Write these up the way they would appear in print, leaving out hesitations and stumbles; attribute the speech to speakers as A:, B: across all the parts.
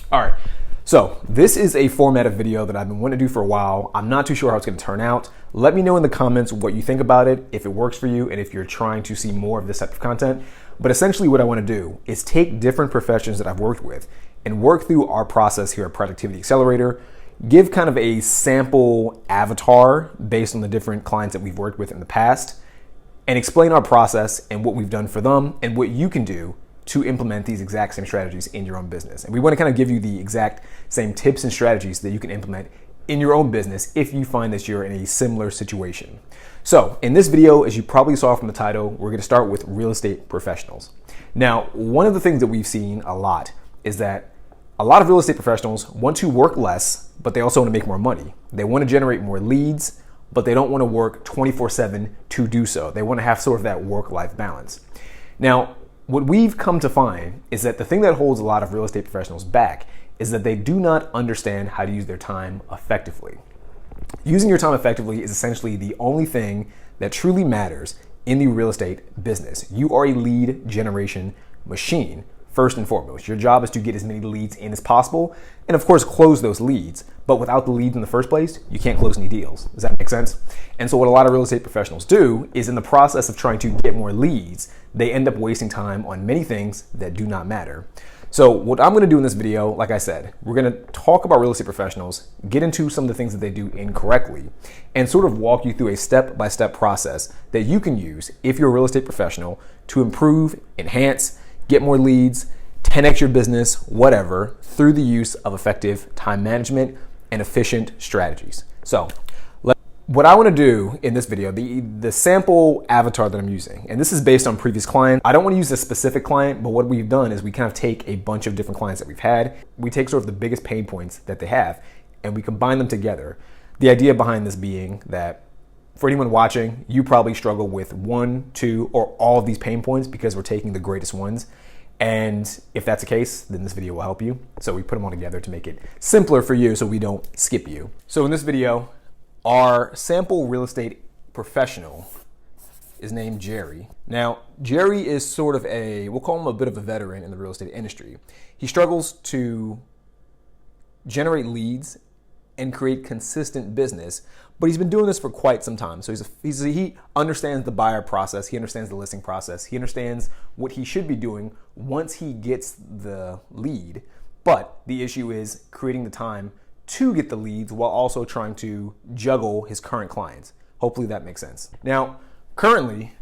A: All right, so this is a format of video that I've been wanting to do for a while. I'm not too sure how it's going to turn out. Let me know in the comments what you think about it, if it works for you, and if you're trying to see more of this type of content. But essentially what I want to do is take different professions that I've worked with and work through our process here at Productivity Accelerator, give kind of a sample avatar based on the different clients that we've worked with in the past, and explain our process and what we've done for them and what you can do to implement these exact same strategies in your own business. And we want to kind of give you the exact same tips and strategies that you can implement in your own business if you find that you're in a similar situation. So in this video, as you probably saw from the title, we're going to start with real estate professionals. Now, one of the things that we've seen a lot is that a lot of real estate professionals want to work less, but they also want to make more money. They want to generate more leads, but they don't want to work 24/7 to do so. They want to have sort of that work-life balance. Now, what we've come to find is that the thing that holds a lot of real estate professionals back is that they do not understand how to use their time effectively. Using your time effectively is essentially the only thing that truly matters in the real estate business. You are a lead generation machine, first and foremost. Your job is to get as many leads in as possible and, of course, close those leads. But without the leads in the first place, you can't close any deals. Does that make sense? And so what a lot of real estate professionals do is in the process of trying to get more leads, they end up wasting time on many things that do not matter. So what I'm going to do in this video, like I said, we're going to talk about real estate professionals, get into some of the things that they do incorrectly, and sort of walk you through a step-by-step process that you can use if you're a real estate professional to improve, enhance, get more leads, 10x your business, whatever, through the use of effective time management and efficient strategies. So what I want to do in this video, the sample avatar that I'm using, and this is based on previous clients. I don't want to use a specific client, but what we've done is we kind of take a bunch of different clients that we've had. We take sort of the biggest pain points that they have, and we combine them together. The idea behind this being that for anyone watching, you probably struggle with one, two, or all of these pain points because we're taking the greatest ones. And if that's the case, then this video will help you. So we put them all together to make it simpler for you so we don't skip you. So in this video, our sample real estate professional is named Jerry. Now, Jerry is sort of we'll call him a bit of a veteran in the real estate industry. He struggles to generate leads and create consistent business, but he's been doing this for quite some time. So he understands the buyer process. He understands the listing process. He understands what he should be doing once he gets the lead. But the issue is creating the time to get the leads while also trying to juggle his current clients. Hopefully that makes sense. Now, currently,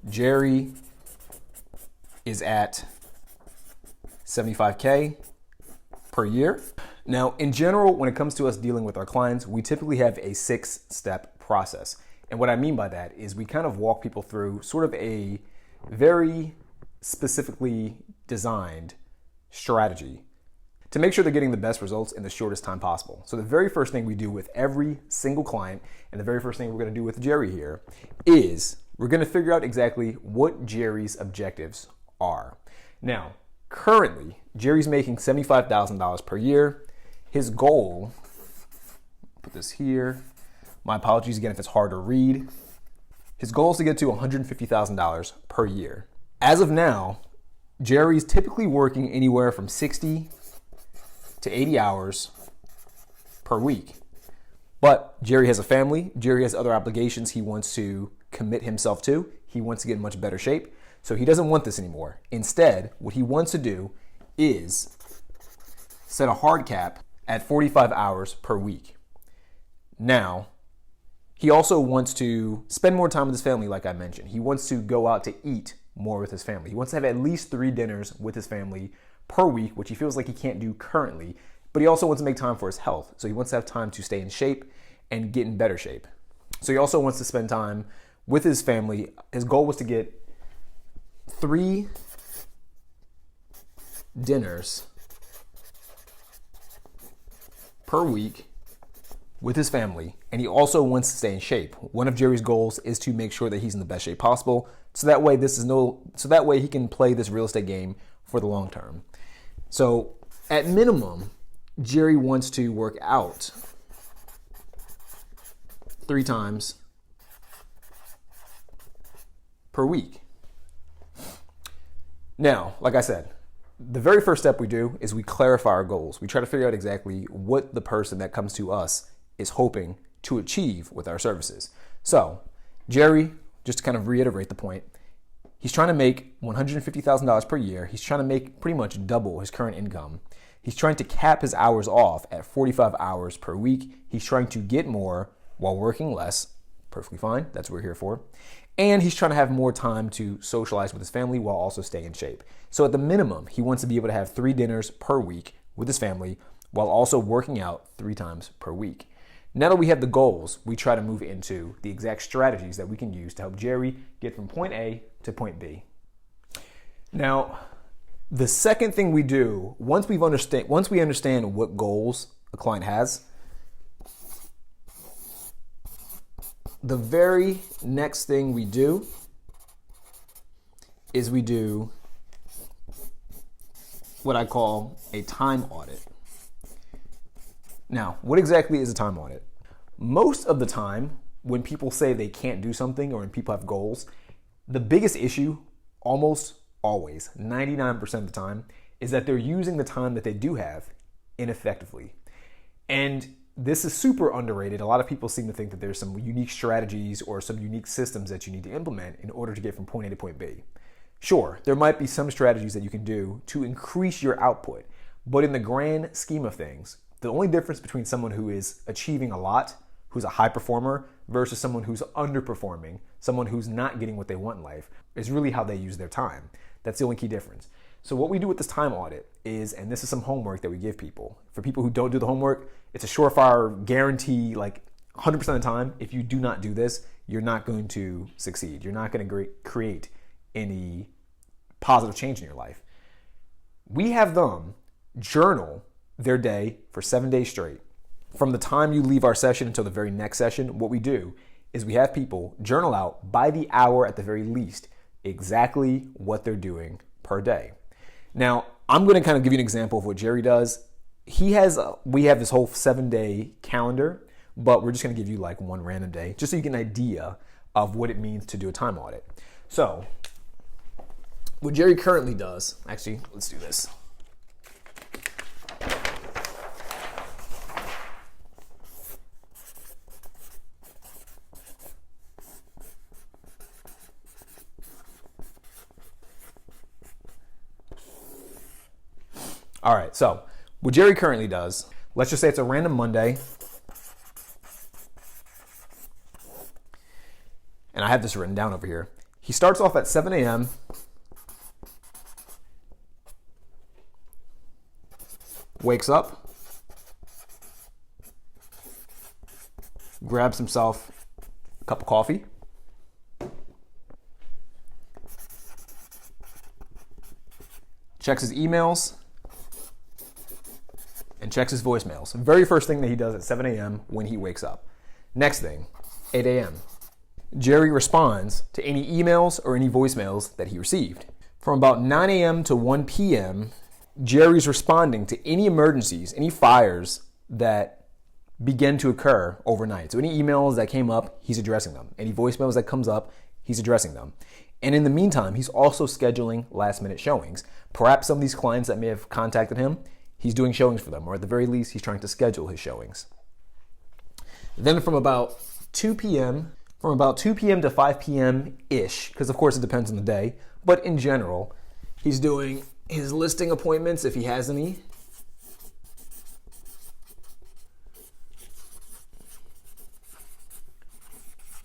A: Jerry is at 75K per year. Now, in general, when it comes to us dealing with our clients, we typically have a 6-step process. And what I mean by that is we kind of walk people through sort of a very specifically designed strategy to make sure they're getting the best results in the shortest time possible. So the very first thing we do with every single client, and the very first thing we're going to do with Jerry here, is we're going to figure out exactly what Jerry's objectives are. Now, currently, Jerry's making $75,000 per year. His goal, put this here, my apologies again if it's hard to read. His goal is to get to $150,000 per year. As of now, Jerry's typically working anywhere from 60 to 80 hours per week. But Jerry has a family. Jerry has other obligations he wants to commit himself to. He wants to get in much better shape. So he doesn't want this anymore. Instead, what he wants to do is set a hard cap at 45 hours per week. Now, he also wants to spend more time with his family, like I mentioned. He wants to go out to eat more with his family. He wants to have at least 3 dinners with his family per week, which he feels like he can't do currently, but he also wants to make time for his health. So he wants to have time to stay in shape and get in better shape. So he also wants to spend time with his family. His goal was to get 3 dinners per week with his family, and he also wants to stay in shape. One of Jerry's goals is to make sure that he's in the best shape possible, so that way he can play this real estate game for the long term. So at minimum, Jerry wants to work out 3 times per week. Now, like I said, the very first step we do is we clarify our goals. We try to figure out exactly what the person that comes to us is hoping to achieve with our services. So, Jerry, just to kind of reiterate the point, he's trying to make $150,000 per year. He's trying to make pretty much double his current income. He's trying to cap his hours off at 45 hours per week. He's trying to get more while working less. Perfectly fine. That's what we're here for. And he's trying to have more time to socialize with his family while also staying in shape. So at the minimum, he wants to be able to have 3 dinners per week with his family while also working out 3 times per week. Now that we have the goals, we try to move into the exact strategies that we can use to help Jerry get from point A to point B. Now, the second thing we do, once we understand what goals a client has, the very next thing we do is we do what I call a time audit. Now, what exactly is a time audit? Most of the time, when people say they can't do something or when people have goals, the biggest issue, almost always, 99% of the time, is that they're using the time that they do have ineffectively. And this is super underrated. A lot of people seem to think that there's some unique strategies or some unique systems that you need to implement in order to get from point A to point B. Sure, there might be some strategies that you can do to increase your output, but in the grand scheme of things, the only difference between someone who is achieving a lot, who's a high performer, versus someone who's underperforming, someone who's not getting what they want in life, is really how they use their time. That's the only key difference. So what we do with this time audit is, and this is some homework that we give people. For people who don't do the homework, it's a surefire guarantee, like 100% of the time, if you do not do this, you're not going to succeed. You're not going to create any positive change in your life. We have them journal their day for 7 days straight. From the time you leave our session until the very next session, what we do is we have people journal out by the hour at the very least exactly what they're doing per day. Now, I'm going to kind of give you an example of what Jerry does. We have this whole 7-day calendar, but we're just going to give you like one random day just so you get an idea of what it means to do a time audit. So, what Jerry currently does, actually, let's do this. All right, so what Jerry currently does, let's just say it's a random Monday, and I have this written down over here. He starts off at 7 a.m., wakes up, grabs himself a cup of coffee, checks his emails, and checks his voicemails. Very first thing that he does at 7 a.m. when he wakes up. Next thing, 8 a.m. Jerry responds to any emails or any voicemails that he received. From about 9 a.m. to 1 p.m., Jerry's responding to any emergencies, any fires that begin to occur overnight. So any emails that came up, he's addressing them. Any voicemails that comes up, he's addressing them. And in the meantime, he's also scheduling last-minute showings. Perhaps some of these clients that may have contacted him, he's doing showings for them, or at the very least, he's trying to schedule his showings. Then from about 2 p.m. to 5 p.m.-ish, because of course it depends on the day, but in general, he's doing his listing appointments if he has any.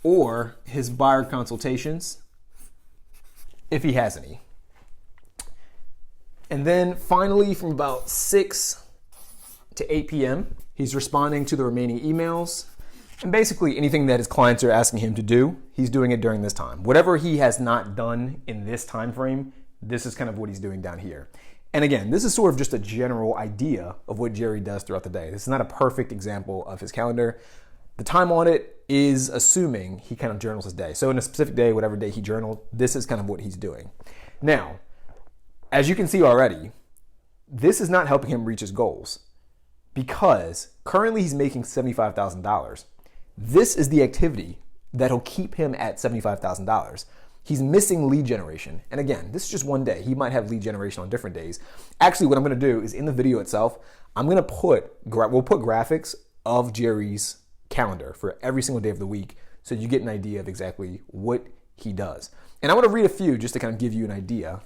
A: Or his buyer consultations if he has any. And then finally, from about 6 to 8 p.m., he's responding to the remaining emails. And basically anything that his clients are asking him to do, he's doing it during this time. Whatever he has not done in this time frame, this is kind of what he's doing down here. And again, this is sort of just a general idea of what Jerry does throughout the day. This is not a perfect example of his calendar. The time audit is assuming he kind of journals his day. So in a specific day, whatever day he journaled, this is kind of what he's doing. Now, as you can see already, this is not helping him reach his goals because currently he's making $75,000. This is the activity that'll keep him at $75,000. He's missing lead generation. And again, this is just one day. He might have lead generation on different days. Actually, what I'm going to do is in the video itself, we'll put graphics of Jerry's calendar for every single day of the week so you get an idea of exactly what he does. And I want to read a few just to kind of give you an idea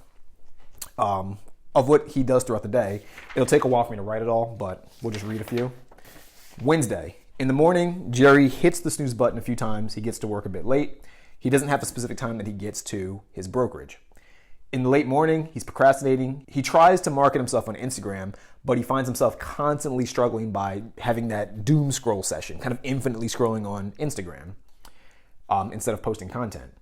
A: of what he does throughout the day. It'll take a while for me to write it all, but we'll just read a few. Wednesday. In the morning, Jerry hits the snooze button a few times. He gets to work a bit late. He doesn't have a specific time that he gets to his brokerage. In the late morning, he's procrastinating. He tries to market himself on Instagram, but he finds himself constantly struggling by having that doom scroll session, kind of infinitely scrolling on Instagram instead of posting content.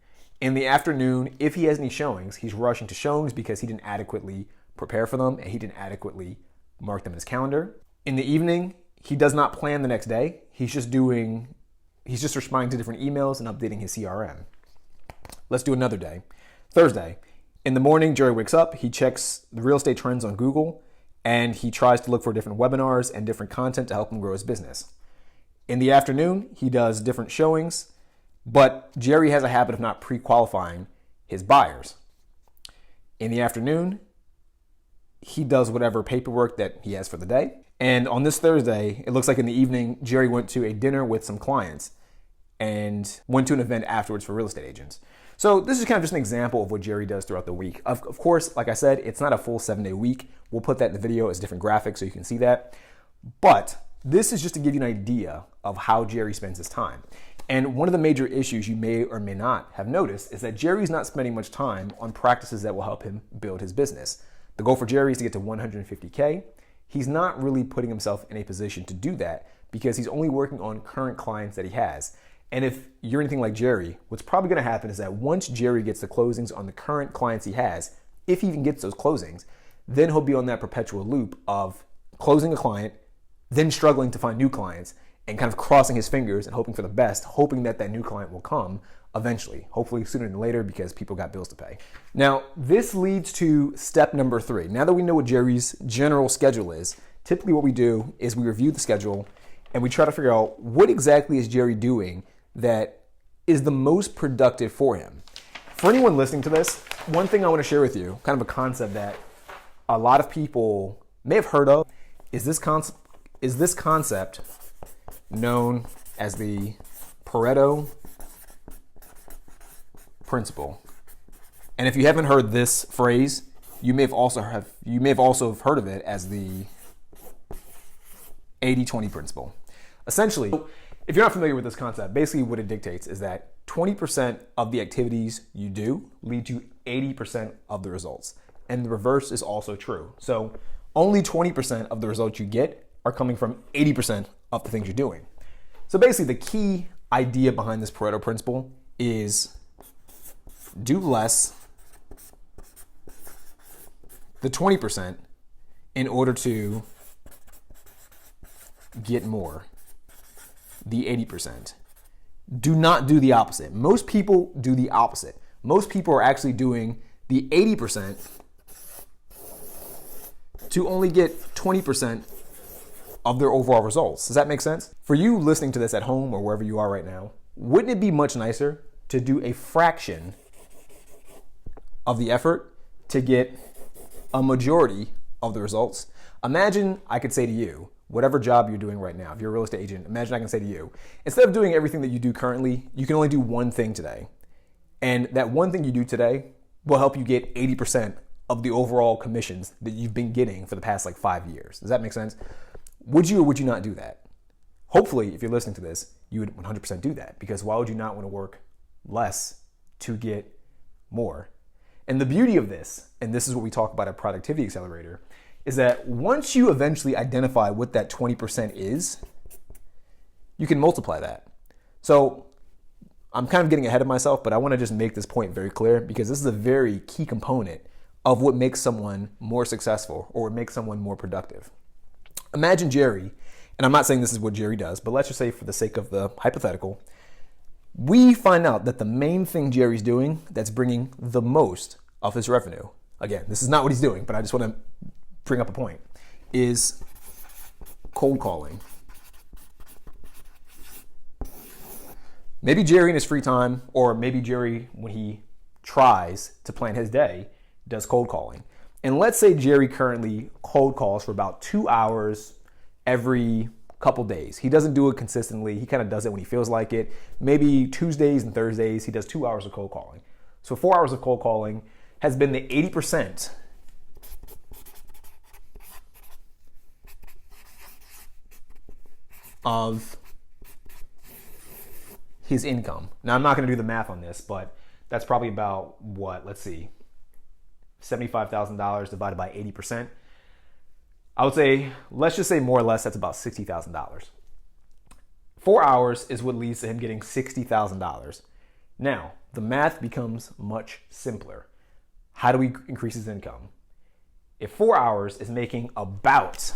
A: In the afternoon, if he has any showings, he's rushing to showings because he didn't adequately prepare for them and he didn't adequately mark them in his calendar. In the evening, he does not plan the next day. He's just responding to different emails and updating his CRM. Let's do another day. Thursday. In the morning, Jerry wakes up, he checks the real estate trends on Google, and he tries to look for different webinars and different content to help him grow his business. In the afternoon, he does different showings, but Jerry has a habit of not pre-qualifying his buyers. In the afternoon, he does whatever paperwork that he has for the day. And on this Thursday, it looks like in the evening, Jerry went to a dinner with some clients and went to an event afterwards for real estate agents. So this is kind of just an example of what Jerry does throughout the week. Of course, like I said, it's not a full 7-day week. We'll put that in the video as different graphics so you can see that. But this is just to give you an idea of how Jerry spends his time. And one of the major issues you may or may not have noticed is that Jerry's not spending much time on practices that will help him build his business. The goal for Jerry is to get to 150K. He's not really putting himself in a position to do that because he's only working on current clients that he has. And if you're anything like Jerry, what's probably going to happen is that once Jerry gets the closings on the current clients he has, if he even gets those closings, then he'll be on that perpetual loop of closing a client, then struggling to find new clients, and kind of crossing his fingers and hoping for the best, hoping that that new client will come eventually, hopefully sooner than later because people got bills to pay. Now, this leads to step number 3. Now that we know what Jerry's general schedule is, typically what we do is we review the schedule and we try to figure out what exactly is Jerry doing that is the most productive for him. For anyone listening to this, one thing I want to share with you, kind of a concept that a lot of people may have heard of, is this concept known as the Pareto principle. And if you haven't heard this phrase, you may have also heard of it as the 80-20 principle. Essentially, if you're not familiar with this concept, basically what it dictates is that 20% of the activities you do lead to 80% of the results. And the reverse is also true. So only 20% of the results you get are coming from 80% of the things you're doing. So basically the key idea behind this Pareto principle is do less, the 20%, in order to get more, the 80%. Do not do the opposite. Most people do the opposite. Most people are actually doing the 80% to only get 20% of their overall results. Does that make sense? For you listening to this at home or wherever you are right now, wouldn't it be much nicer to do a fraction of the effort to get a majority of the results? Imagine I could say to you, whatever job you're doing right now, if you're a real estate agent, imagine I can say to you, instead of doing everything that you do currently, you can only do one thing today. And that one thing you do today will help you get 80% of the overall commissions that you've been getting for the past 5 years. Does that make sense? Would you or would you not do that? Hopefully, if you're listening to this, you would 100% do that, because why would you not want to work less to get more? And the beauty of this, and this is what we talk about at Productivity Accelerator, is that once you eventually identify what that 20% is, you can multiply that. So I'm kind of getting ahead of myself, but I want to just make this point very clear because this is a very key component of what makes someone more successful or what makes someone more productive. Imagine Jerry, and I'm not saying this is what Jerry does, but let's just say for the sake of the hypothetical, we find out that the main thing Jerry's doing that's bringing the most of his revenue, again, this is not what he's doing, but I just want to bring up a point, is cold calling. Maybe Jerry in his free time, or maybe Jerry when he tries to plan his day, does cold calling. And let's say Jerry currently cold calls for about 2 hours every couple days. He doesn't do it consistently. He kind of does it when he feels like it. Maybe Tuesdays and Thursdays, he does 2 hours of cold calling. So 4 hours of cold calling has been the 80% of his income. Now, I'm not going to do the math on this, but that's probably about what? Let's see. $75,000 divided by 80%. I would say, let's just say more or less, that's about $60,000. 4 hours is what leads to him getting $60,000. Now, the math becomes much simpler. How do we increase his income? If 4 hours is making about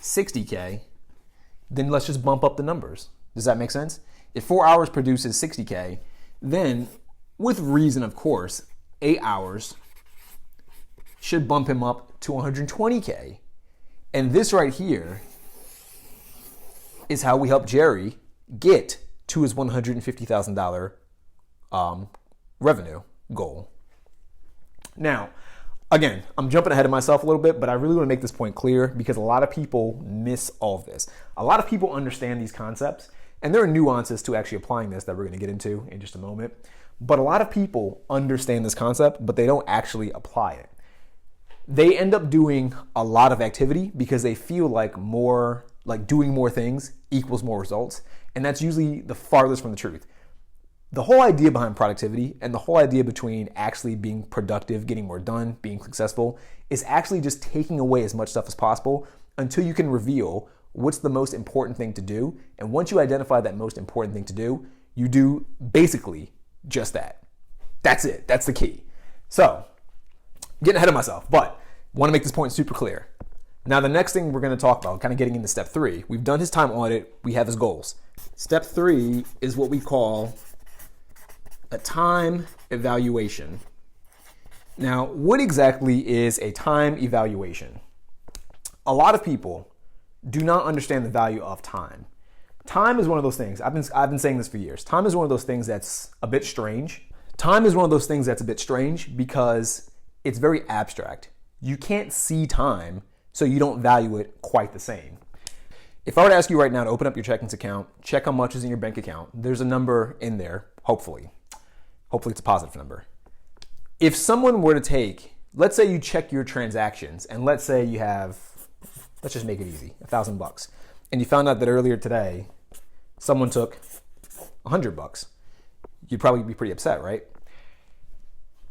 A: $60K, then let's just bump up the numbers. Does that make sense? If 4 hours produces $60K, then with reason, of course, 8 hours should bump him up to $120K. And this right here is how we help Jerry get to his $150,000 revenue goal. Now, again, I'm jumping ahead of myself a little bit, but I really want to make this point clear because a lot of people miss all of this. A lot of people understand these concepts, and there are nuances to actually applying this that we're going to get into in just a moment. But a lot of people understand this concept, but they don't actually apply it. They end up doing a lot of activity because they feel like doing more things equals more results. And that's usually the farthest from the truth. The whole idea behind productivity and the whole idea between actually being productive, getting more done, being successful is actually just taking away as much stuff as possible until you can reveal what's the most important thing to do. And once you identify that most important thing to do, you do basically just that. That's it. That's the key. So, getting ahead of myself, but want to make this point super clear. Now, the next thing we're going to talk about, kind of getting into step 3, we've done his time audit, we have his goals. Step 3 is what we call a time evaluation. Now, what exactly is a time evaluation? A lot of people do not understand the value of time. Time is one of those things, I've been saying this for years, time is one of those things that's a bit strange. Time is one of those things that's a bit strange because it's very abstract. You can't see time, so you don't value it quite the same. If I were to ask you right now to open up your checkings account, check how much is in your bank account, there's a number in there, hopefully. Hopefully it's a positive number. If someone were to take, let's say you check your transactions, and let's say you have, let's just make it easy, $1,000, and you found out that earlier today, someone took $100, you'd probably be pretty upset, right?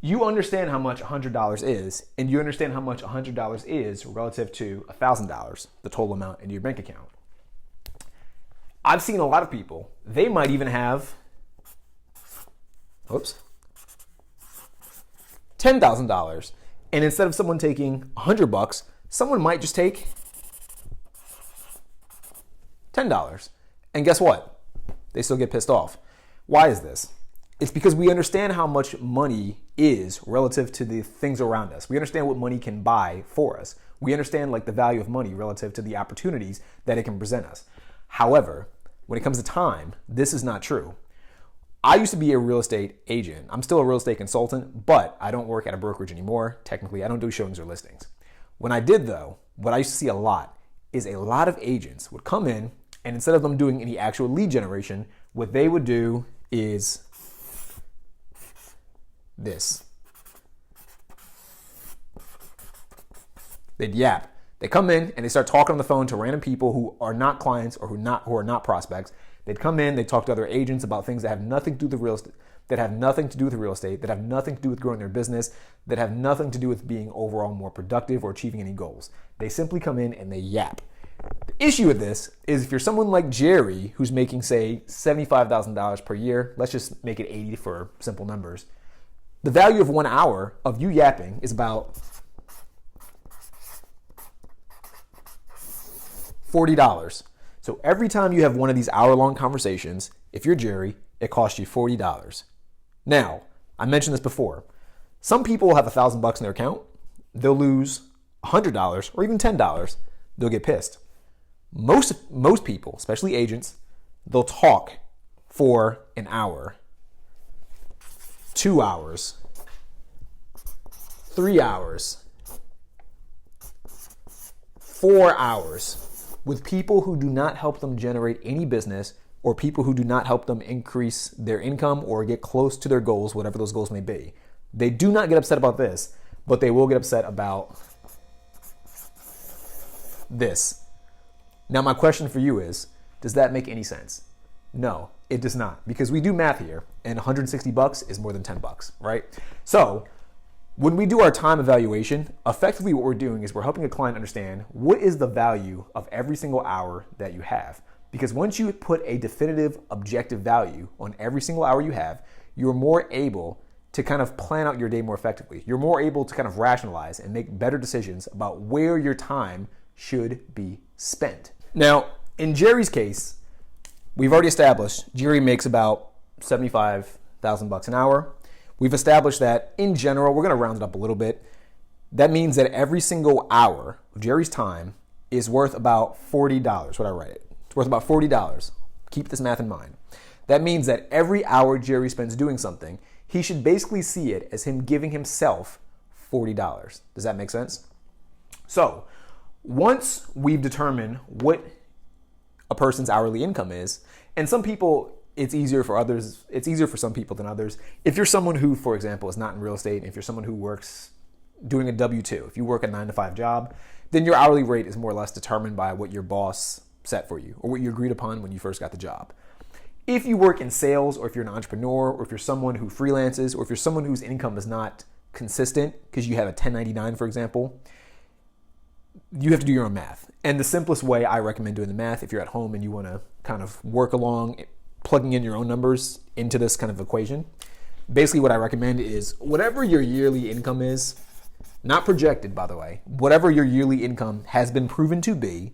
A: You understand how much $100 is, and you understand how much $100 is relative to $1,000, the total amount in your bank account. I've seen a lot of people, they might even have, $10,000. And instead of someone taking $100, someone might just take $10. And guess what? They still get pissed off. Why is this? It's because we understand how much money is relative to the things around us. We understand what money can buy for us. We understand the value of money relative to the opportunities that it can present us. However, when it comes to time, this is not true. I used to be a real estate agent. I'm still a real estate consultant, but I don't work at a brokerage anymore. Technically, I don't do showings or listings. When I did though, what I used to see a lot is a lot of agents would come in, and instead of them doing any actual lead generation, what they would do is this. They'd yap. They come in and they start talking on the phone to random people who are not clients or who are not prospects. They'd come in, they'd talk to other agents about things that have nothing to do with real estate, that have nothing to do with growing their business, that have nothing to do with being overall more productive or achieving any goals. They simply come in and they yap. The issue with this is if you're someone like Jerry who's making, say, $75,000 per year, let's just make it 80 for simple numbers. The value of 1 hour of you yapping is about $40. So every time you have one of these hour-long conversations, if you're Jerry, it costs you $40. Now, I mentioned this before. Some people will have $1,000 in their account. They'll lose $100 or even $10. They'll get pissed. Most people, especially agents, they'll talk for an hour, 2 hours, 3 hours, 4 hours with people who do not help them generate any business, or people who do not help them increase their income or get close to their goals, whatever those goals may be. They do not get upset about this, but they will get upset about this. Now, my question for you is, does that make any sense? No, it does not, because we do math here, and $160 is more than $10, right? So when we do our time evaluation, effectively what we're doing is we're helping a client understand what is the value of every single hour that you have. Because once you put a definitive objective value on every single hour you have, you're more able to kind of plan out your day more effectively. You're more able to kind of rationalize and make better decisions about where your time should be spent. Now, in Jerry's case, we've already established Jerry makes about $75,000 an hour. We've established that in general, we're going to round it up a little bit. That means that every single hour of Jerry's time is worth about $40. What I write it. It's worth about $40. Keep this math in mind. That means that every hour Jerry spends doing something, he should basically see it as him giving himself $40. Does that make sense? So once we've determined what a person's hourly income is, and some people, it's easier for others, it's easier for some people than others. If you're someone who, for example, is not in real estate, if you're someone who works doing a W-2, if you work a 9-to-5 job, then your hourly rate is more or less determined by what your boss set for you or what you agreed upon when you first got the job. If you work in sales, or if you're an entrepreneur, or if you're someone who freelances, or if you're someone whose income is not consistent because you have a 1099, for example, you have to do your own math. And the simplest way I recommend doing the math, if you're at home and you want to kind of work along plugging in your own numbers into this kind of equation, basically what I recommend is whatever your yearly income is, not projected, by the way, whatever your yearly income has been proven to be,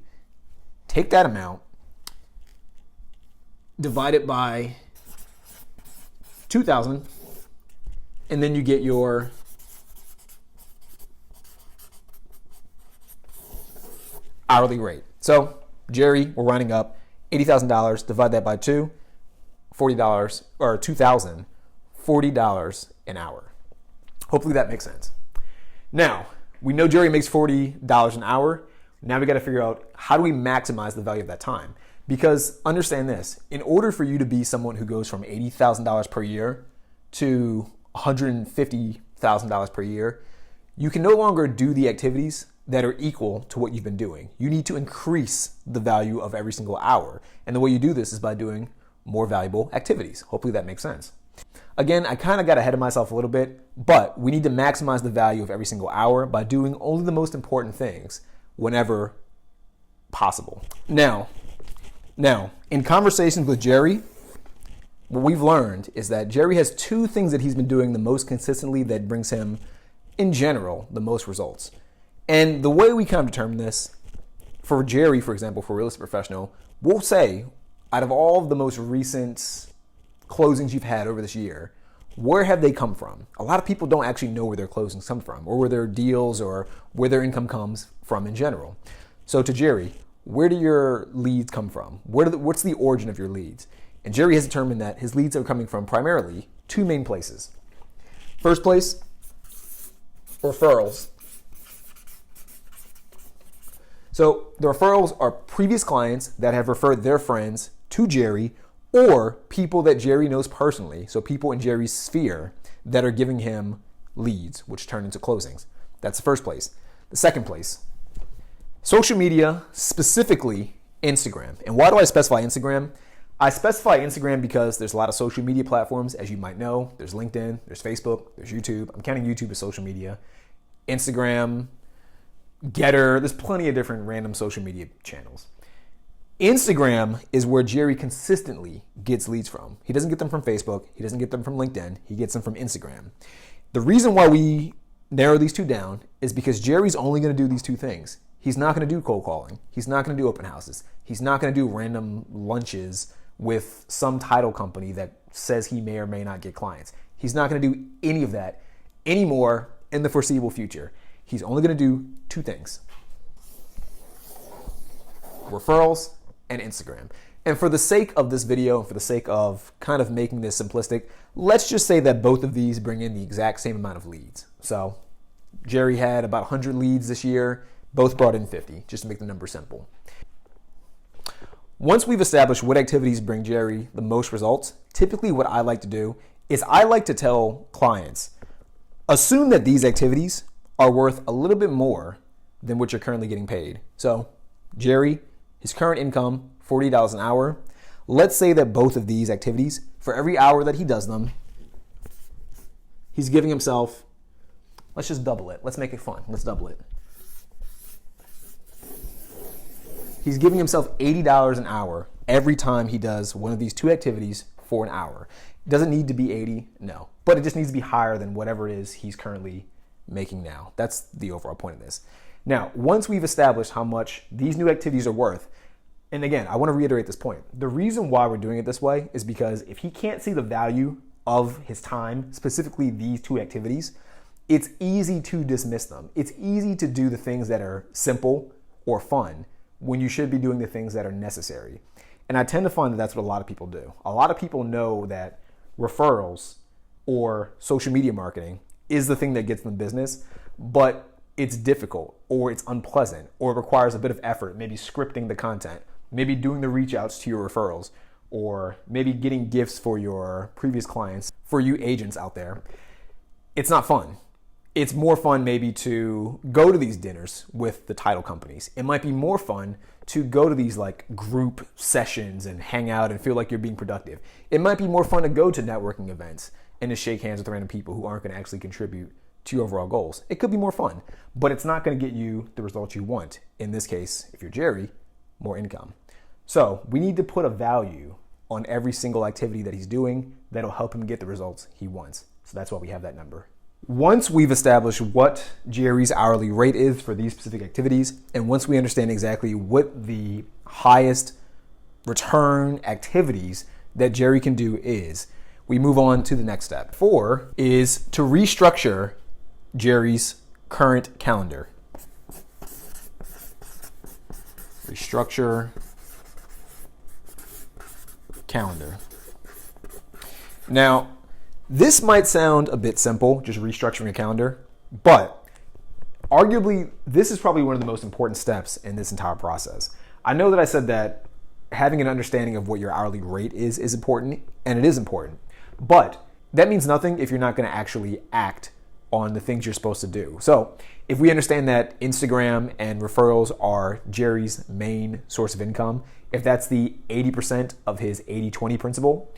A: take that amount, divide it by 2,000, and then you get your hourly rate. So, Jerry, we're rounding up, $80,000, divide that by 2, $40, or 2,000, $40 an hour. Hopefully that makes sense. Now, we know Jerry makes $40 an hour. Now we got to figure out, how do we maximize the value of that time? Because understand this, in order for you to be someone who goes from $80,000 per year to $150,000 per year, you can no longer do the activities that are equal to what you've been doing. You need to increase the value of every single hour. And the way you do this is by doing more valuable activities. Hopefully that makes sense. Again, I kind of got ahead of myself a little bit, but we need to maximize the value of every single hour by doing only the most important things whenever possible. Now, in conversations with Jerry, what we've learned is that Jerry has 2 things that he's been doing the most consistently that brings him, in general, the most results. And the way we kind of determine this, for Jerry, for example, for a real estate professional, we'll say, out of all of the most recent closings you've had over this year, where have they come from? A lot of people don't actually know where their closings come from, or where their deals, or where their income comes from in general. So to Jerry, where do your leads come from? What's the origin of your leads? And Jerry has determined that his leads are coming from primarily 2 main places. First place, referrals. So the referrals are previous clients that have referred their friends to Jerry, or people that Jerry knows personally, so people in Jerry's sphere that are giving him leads, which turn into closings. That's the first place. The second place, social media, specifically Instagram. And why do I specify Instagram? I specify Instagram because there's a lot of social media platforms, as you might know. There's LinkedIn, there's Facebook, there's YouTube. I'm counting YouTube as social media. Instagram, Getter, there's plenty of different random social media channels. Instagram is where Jerry consistently gets leads from. He doesn't get them from Facebook. He doesn't get them from LinkedIn. He gets them from Instagram. The reason why we narrow these 2 down is because Jerry's only going to do these 2 things. He's not going to do cold calling. He's not going to do open houses. He's not going to do random lunches with some title company that says he may or may not get clients. He's not going to do any of that anymore in the foreseeable future. He's only going to do 2 things: referrals and Instagram. And for the sake of this video, and for the sake of kind of making this simplistic, let's just say that both of these bring in the exact same amount of leads. So Jerry had about 100 leads this year, both brought in 50, just to make the number simple. Once we've established what activities bring Jerry the most results, typically what I like to do is I like to tell clients, assume that these activities are worth a little bit more than what you're currently getting paid. So Jerry, his current income, $40 an hour. Let's say that both of these activities, for every hour that he does them, he's giving himself, let's just double it. Let's make it fun. Let's double it. He's giving himself $80 an hour every time he does one of these two activities for an hour. It doesn't need to be 80, no. But it just needs to be higher than whatever it is he's currently making now. That's the overall point of this. Now, once we've established how much these new activities are worth, and again, I want to reiterate this point. The reason why we're doing it this way is because if he can't see the value of his time, specifically these two activities, it's easy to dismiss them. It's easy to do the things that are simple or fun when you should be doing the things that are necessary. And I tend to find that that's what a lot of people do. A lot of people know that referrals or social media marketing is the thing that gets them business, but it's difficult or it's unpleasant or it requires a bit of effort, maybe scripting the content, maybe doing the reach outs to your referrals, or maybe getting gifts for your previous clients. For you agents out there, it's not fun. It's more fun maybe to go to these dinners with the title companies. It might be more fun to go to these like group sessions and hang out and feel like you're being productive. It might be more fun to go to networking events and to shake hands with random people who aren't going to actually contribute to your overall goals. It could be more fun, but it's not going to get you the results you want. In this case, if you're Jerry, more income. So we need to put a value on every single activity that he's doing that'll help him get the results he wants. So that's why we have that number. Once we've established what Jerry's hourly rate is for these specific activities, and once we understand exactly what the highest return activities that Jerry can do is, we move on to the next step. 4 is to restructure Jerry's current calendar. Restructure calendar. Now, this might sound a bit simple, just restructuring a calendar, but arguably, this is probably one of the most important steps in this entire process. I know that I said that having an understanding of what your hourly rate is important, and it is important, but that means nothing if you're not going to actually act on the things you're supposed to do. So if we understand that Instagram and referrals are Jerry's main source of income, if that's the 80% of his 80-20 principle,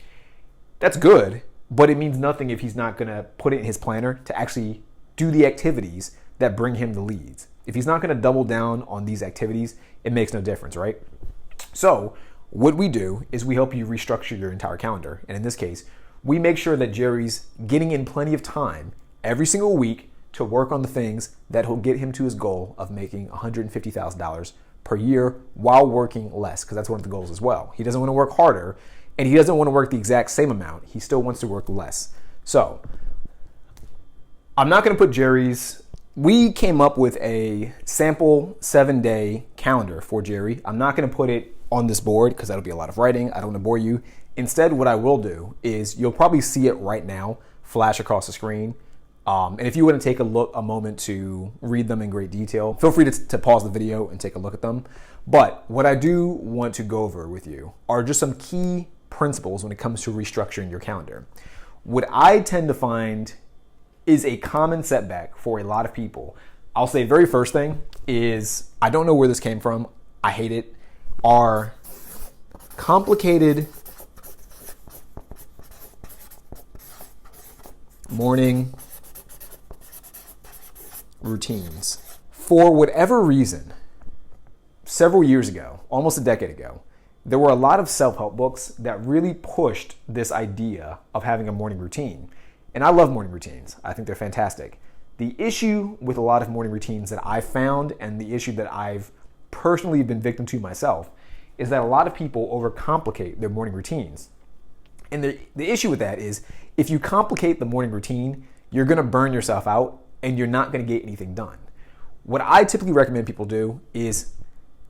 A: that's good, but it means nothing if he's not going to put it in his planner to actually do the activities that bring him the leads. If he's not going to double down on these activities, it makes no difference, right? So what we do is we help you restructure your entire calendar. And in this case, we make sure that Jerry's getting in plenty of time every single week to work on the things that will get him to his goal of making $150,000 per year while working less, because that's one of the goals as well. He doesn't want to work harder, and he doesn't want to work the exact same amount. He still wants to work less. So I'm not going to put Jerry's. We came up with a sample 7-day calendar for Jerry. I'm not going to put it on this board because that'll be a lot of writing. I don't want to bore you. Instead, what I will do is you'll probably see it right now flash across the screen. And if you want to take a moment to read them in great detail, feel free to pause the video and take a look at them. But what I do want to go over with you are just some key principles when it comes to restructuring your calendar. What I tend to find is a common setback for a lot of people. I'll say very first thing is, I don't know where this came from, I hate it, are complicated morning routines. For whatever reason, several years ago, almost a decade ago, there were a lot of self-help books that really pushed this idea of having a morning routine. And I love morning routines. I think they're fantastic. The issue with a lot of morning routines that I've found, and the issue that I've personally been victim to myself, is that a lot of people overcomplicate their morning routines. And the issue with that is, if you complicate the morning routine, you're going to burn yourself out and you're not going to get anything done. What I typically recommend people do is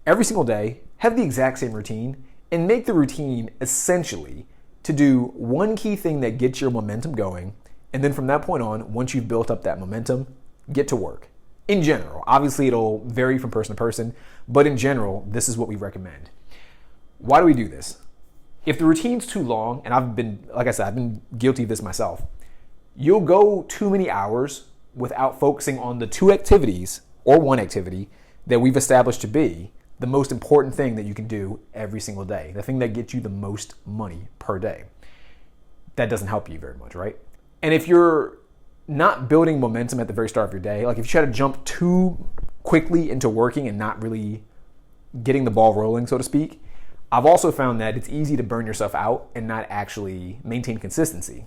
A: every single day have the exact same routine and make the routine essentially to do one key thing that gets your momentum going. And then from that point on, once you've built up that momentum, get to work. In general, obviously it'll vary from person to person, but in general, this is what we recommend. Why do we do this? If the routine's too long, and I've been guilty of this myself, you'll go too many hours without focusing on the two activities or one activity that we've established to be the most important thing that you can do every single day, the thing that gets you the most money per day. That doesn't help you very much, right? And if you're not building momentum at the very start of your day, like if you try to jump too quickly into working and not really getting the ball rolling, so to speak, I've also found that it's easy to burn yourself out and not actually maintain consistency.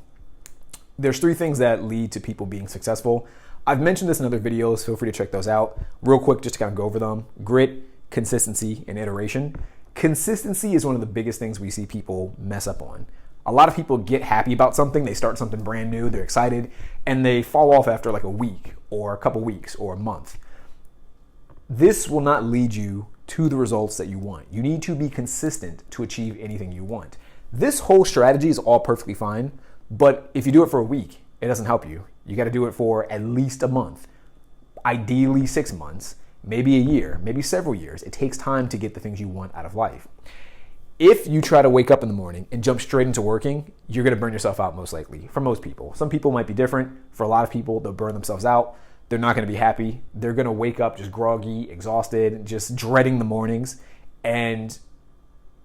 A: There's 3 things that lead to people being successful. I've mentioned this in other videos. Feel free to check those out. Real quick, just to kind of go over them. Grit, consistency, and iteration. Consistency is one of the biggest things we see people mess up on. A lot of people get happy about something. They start something brand new. They're excited. And they fall off after like a week or a couple weeks or a month. This will not lead you to the results that you want. You need to be consistent to achieve anything you want. This whole strategy is all perfectly fine. But if you do it for a week, it doesn't help you. You got to do it for at least a month, ideally 6 months, maybe a year, maybe several years. It takes time to get the things you want out of life. If you try to wake up in the morning and jump straight into working, you're going to burn yourself out most likely, for most people. Some people might be different. For a lot of people, they'll burn themselves out. They're not going to be happy. They're going to wake up just groggy, exhausted, just dreading the mornings, and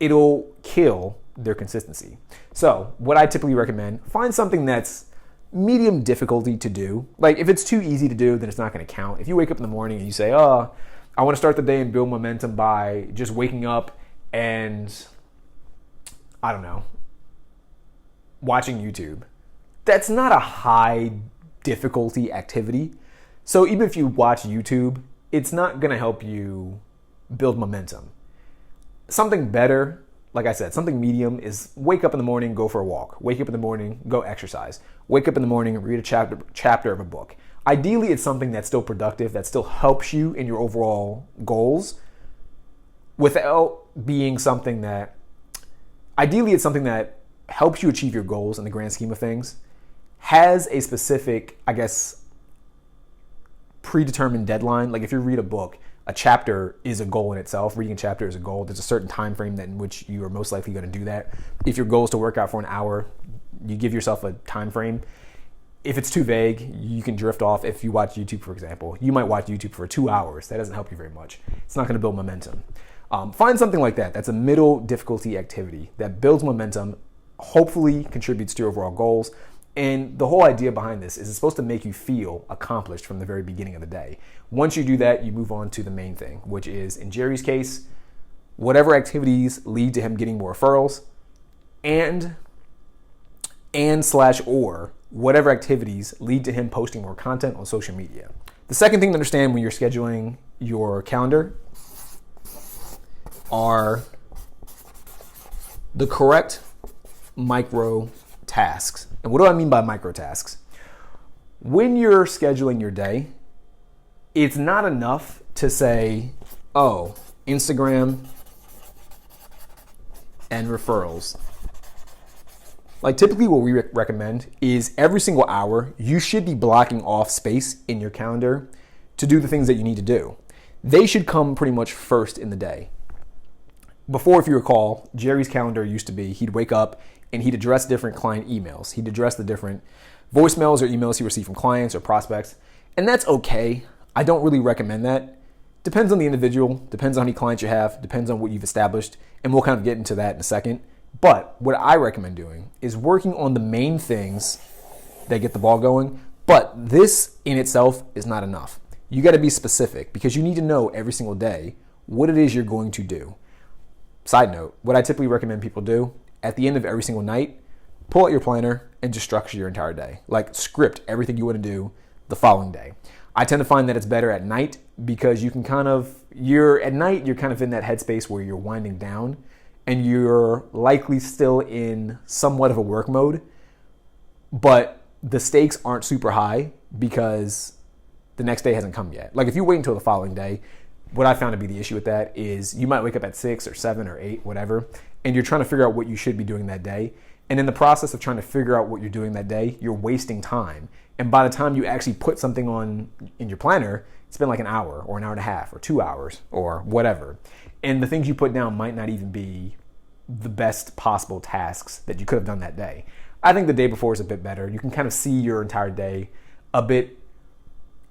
A: it'll kill their consistency. So what I typically recommend, find something that's medium difficulty to do. Like if it's too easy to do, then it's not going to count. If you wake up in the morning and you say, oh, I want to start the day and build momentum by just waking up and, I don't know, watching YouTube. That's not a high difficulty activity. So even if you watch YouTube, it's not going to help you build momentum. Something better, like I said, something medium is wake up in the morning, go for a walk. Wake up in the morning, go exercise. Wake up in the morning and read a chapter of a book. Ideally, it's something that's still productive, that still helps you in your overall goals without being something that, ideally it's something that helps you achieve your goals in the grand scheme of things, has a specific, I guess, predetermined deadline. Like if you read a book, a chapter is a goal in itself. Reading a chapter is a goal. There's a certain time frame in which you are most likely going to do that. If your goal is to work out for an hour, you give yourself a time frame. If it's too vague, you can drift off. If you watch YouTube, for example, you might watch YouTube for 2 hours. That doesn't help you very much. It's not going to build momentum. Find something like that. That's a middle difficulty activity that builds momentum, hopefully contributes to your overall goals. And the whole idea behind this is it's supposed to make you feel accomplished from the very beginning of the day. Once you do that, you move on to the main thing, which is, in Jerry's case, whatever activities lead to him getting more referrals or whatever activities lead to him posting more content on social media. The second thing to understand when you're scheduling your calendar are the correct micro tasks. And what do I mean by micro tasks? When you're scheduling your day, it's not enough to say, oh, Instagram and referrals. Like typically what we recommend is every single hour, you should be blocking off space in your calendar to do the things that you need to do. They should come pretty much first in the day. Before, if you recall, Jerry's calendar used to be, he'd wake up and he'd address different client emails. He'd address the different voicemails or emails he received from clients or prospects. And that's okay. I don't really recommend that. Depends on the individual, depends on how many clients you have, depends on what you've established. And we'll kind of get into that in a second. But what I recommend doing is working on the main things that get the ball going. But this in itself is not enough. You got to be specific because you need to know every single day what it is you're going to do. Side note, what I typically recommend people do at the end of every single night, pull out your planner and just structure your entire day. Like script everything you want to do the following day. I tend to find that it's better at night because you can you're in that headspace where you're winding down and you're likely still in somewhat of a work mode, but the stakes aren't super high because the next day hasn't come yet. Like if you wait until the following day, what I found to be the issue with that is you might wake up at 6 or 7 or 8, whatever, and you're trying to figure out what you should be doing that day. And in the process of trying to figure out what you're doing that day, you're wasting time. And by the time you actually put something on in your planner, it's been like an hour or an hour and a half or 2 hours or whatever. And the things you put down might not even be the best possible tasks that you could have done that day. I think the day before is a bit better. You can kind of see your entire day a bit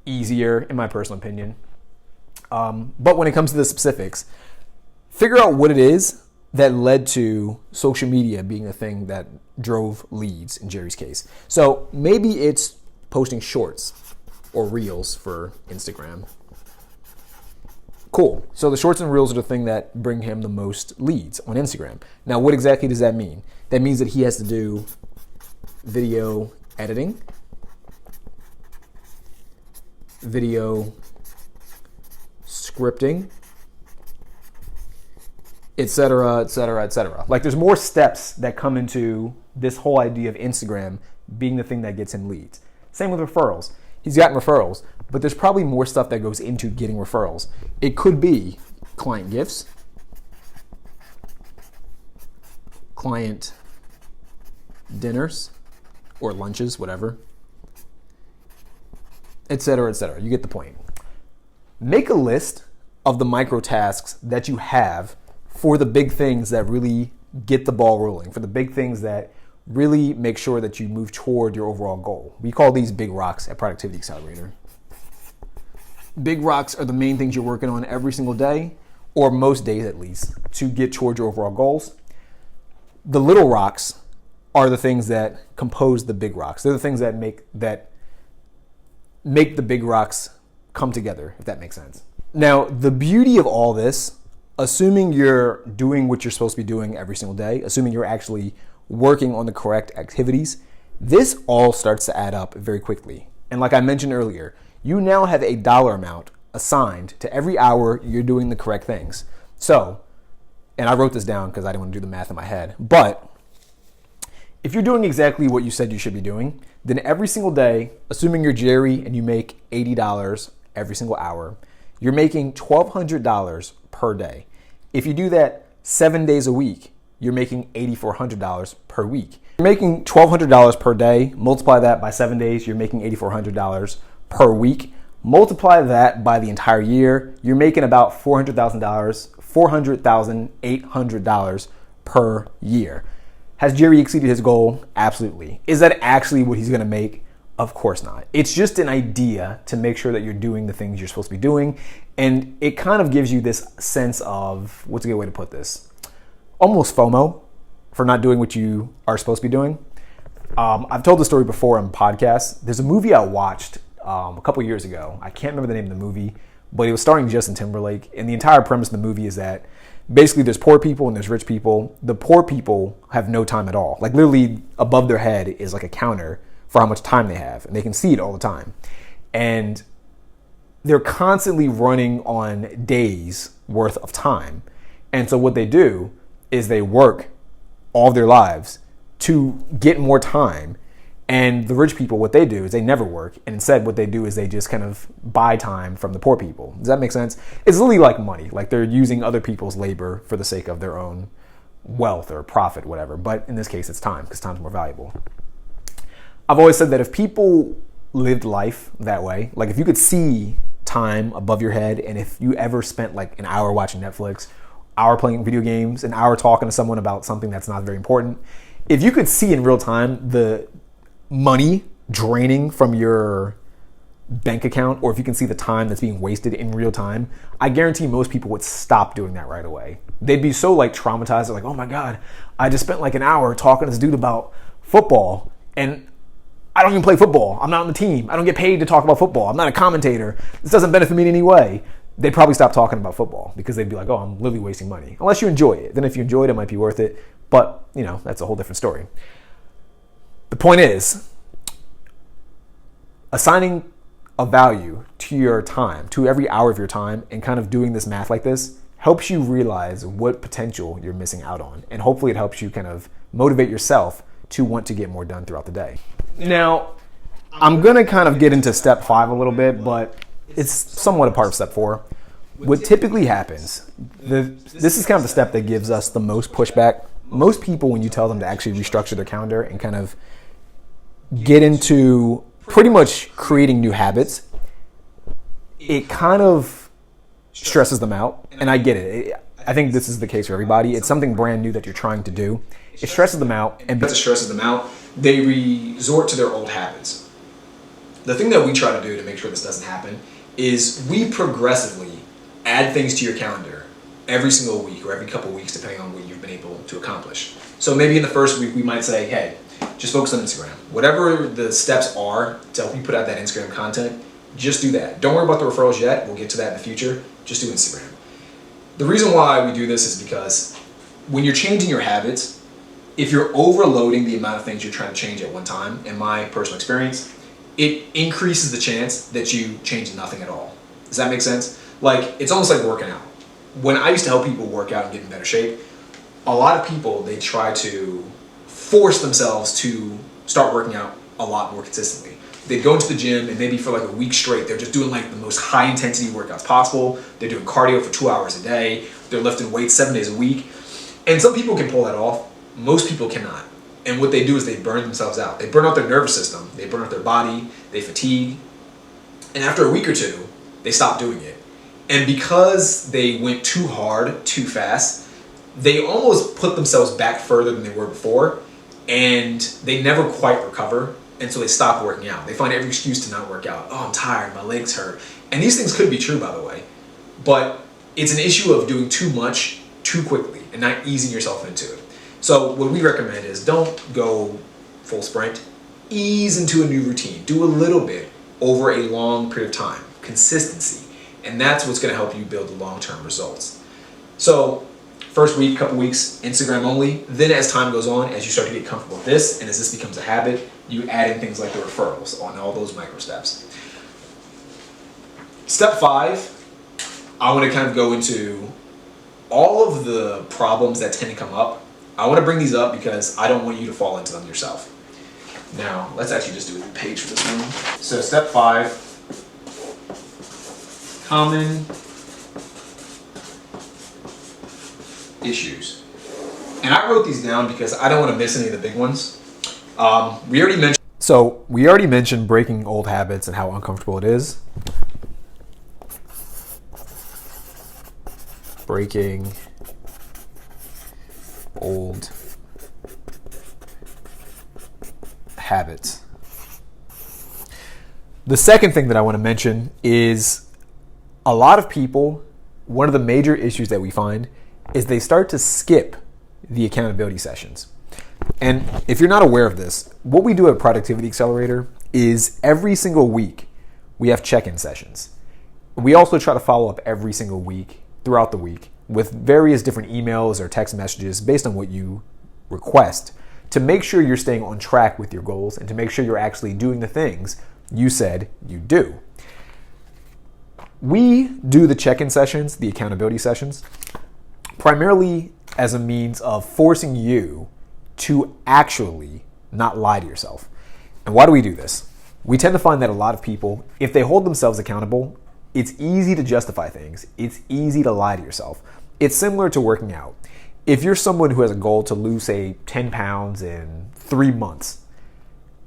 A: easier, in my personal opinion. But when it comes to the specifics, figure out what it is that led to social media being a thing that drove leads in Jerry's case. So maybe it's posting shorts or reels for Instagram. Cool. So the shorts and reels are the thing that bring him the most leads on Instagram. Now, what exactly does that mean? That means that he has to do video editing, video scripting, etc., etc., etc. Like, there's more steps that come into this whole idea of Instagram being the thing that gets him leads. Same with referrals. He's gotten referrals, but there's probably more stuff that goes into getting referrals. It could be client gifts, client dinners or lunches, whatever, etc., etc. You get the point. Make a list of the micro tasks that you have for the big things that really get the ball rolling, for the big things that really make sure that you move toward your overall goal. We call these big rocks at Productivity Accelerator. Big rocks are the main things you're working on every single day, or most days at least, to get toward your overall goals. The little rocks are the things that compose the big rocks. They're the things that make the big rocks come together, if that makes sense. Now, the beauty of all this, assuming you're doing what you're supposed to be doing every single day, assuming you're actually working on the correct activities, this all starts to add up very quickly. And like I mentioned earlier, you now have a dollar amount assigned to every hour you're doing the correct things. So, and I wrote this down because I didn't want to do the math in my head, but if you're doing exactly what you said you should be doing, then every single day, assuming you're Jerry and you make $80 every single hour, you're making $1,200 per day. If you do that 7 days a week, you're making $8,400 per week. You're making $1,200 per day, multiply that by 7 days, you're making $8,400 per week. Multiply that by the entire year, you're making about $400,800 per year. Has Jerry exceeded his goal? Absolutely. Is that actually what he's gonna make? Of course not. It's just an idea to make sure that you're doing the things you're supposed to be doing. And it kind of gives you this sense of, what's a good way to put this? Almost FOMO for not doing what you are supposed to be doing. I've told the story before on podcasts. There's a movie I watched a couple years ago. I can't remember the name of the movie, but it was starring Justin Timberlake. And the entire premise of the movie is that basically there's poor people and there's rich people. The poor people have no time at all. Like, literally above their head is like a counter for how much time they have, and they can see it all the time. And they're constantly running on days worth of time. And so what they do is they work all their lives to get more time. And the rich people, what they do is they never work. And instead what they do is they just kind of buy time from the poor people. Does that make sense? It's literally like money. Like, they're using other people's labor for the sake of their own wealth or profit, whatever. But in this case, it's time, because time's more valuable. I've always said that if people lived life that way, like if you could see time above your head, and if you ever spent like an hour watching Netflix, hour playing video games, an hour talking to someone about something that's not very important, if you could see in real time the money draining from your bank account, or if you can see the time that's being wasted in real time, I guarantee most people would stop doing that right away. They'd be so like traumatized. They're like, oh my God, I just spent like an hour talking to this dude about football, and I don't even play football. I'm not on the team. I don't get paid to talk about football. I'm not a commentator. This doesn't benefit me in any way. They'd probably stop talking about football because they'd be like, oh, I'm literally wasting money. Unless you enjoy it. Then if you enjoy it, it might be worth it. But, you know, that's a whole different story. The point is, assigning a value to your time, to every hour of your time, and kind of doing this math like this helps you realize what potential you're missing out on. And hopefully it helps you kind of motivate yourself to want to get more done throughout the day. Now, I'm going to kind of get into step 5 a little bit, but it's somewhat a part of step 4. what typically happens, this is kind of the step that gives us the most pushback. Most people, when you tell them to actually restructure their calendar and kind of get into pretty much creating new habits, it kind of stresses them out. And I get it. I think this is the case for everybody. It's something brand new that you're trying to do. It stresses them out. And because it stresses them out, they resort to their old habits. The thing that we try to do to make sure this doesn't happen is we progressively add things to your calendar every single week or every couple weeks, depending on what you've been able to accomplish. So maybe in the first week, we might say, hey, just focus on Instagram. Whatever the steps are to help you put out that Instagram content, just do that. Don't worry about the referrals yet. We'll get to that in the future. Just do Instagram. The reason why we do this is because when you're changing your habits, if you're overloading the amount of things you're trying to change at one time, in my personal experience, it increases the chance that you change nothing at all. Does that make sense? Like, it's almost like working out. When I used to help people work out and get in better shape, a lot of people, they try to force themselves to start working out a lot more consistently. They'd go into the gym and maybe for like a week straight, they're just doing like the most high intensity workouts possible. They're doing cardio for 2 hours a day. They're lifting weights 7 days a week. And some people can pull that off. Most people cannot. And what they do is they burn themselves out. They burn out their nervous system. They burn out their body. They fatigue. And after a week or two, they stop doing it. And because they went too hard, too fast, they almost put themselves back further than they were before. And they never quite recover. And so they stop working out. They find every excuse to not work out. Oh, I'm tired. My legs hurt. And these things could be true, by the way. But it's an issue of doing too much too quickly and not easing yourself into it. So what we recommend is don't go full sprint. Ease into a new routine. Do a little bit over a long period of time. Consistency. And that's what's going to help you build the long-term results. So first week, couple weeks, Instagram only. Then as time goes on, as you start to get comfortable with this, and as this becomes a habit, you add in things like the referrals on all those micro steps. Step 5, I want to kind of go into all of the problems that tend to come up. I want to bring these up because I don't want you to fall into them yourself. Now, let's actually just do a page for this one. So step 5, common issues. And I wrote these down because I don't want to miss any of the big ones. We already mentioned breaking old habits and how uncomfortable it is. Breaking old habits. The second thing that I want to mention is a lot of people, one of the major issues that we find is they start to skip the accountability sessions. And if you're not aware of this, what we do at Productivity Accelerator is every single week we have check-in sessions. We also try to follow up every single week throughout the week with various different emails or text messages based on what you request to make sure you're staying on track with your goals and to make sure you're actually doing the things you said you do. We do the check-in sessions, the accountability sessions, primarily as a means of forcing you to actually not lie to yourself. And why do we do this? We tend to find that a lot of people, if they hold themselves accountable, it's easy to justify things. It's easy to lie to yourself. It's similar to working out. If you're someone who has a goal to lose, say, 10 pounds in 3 months,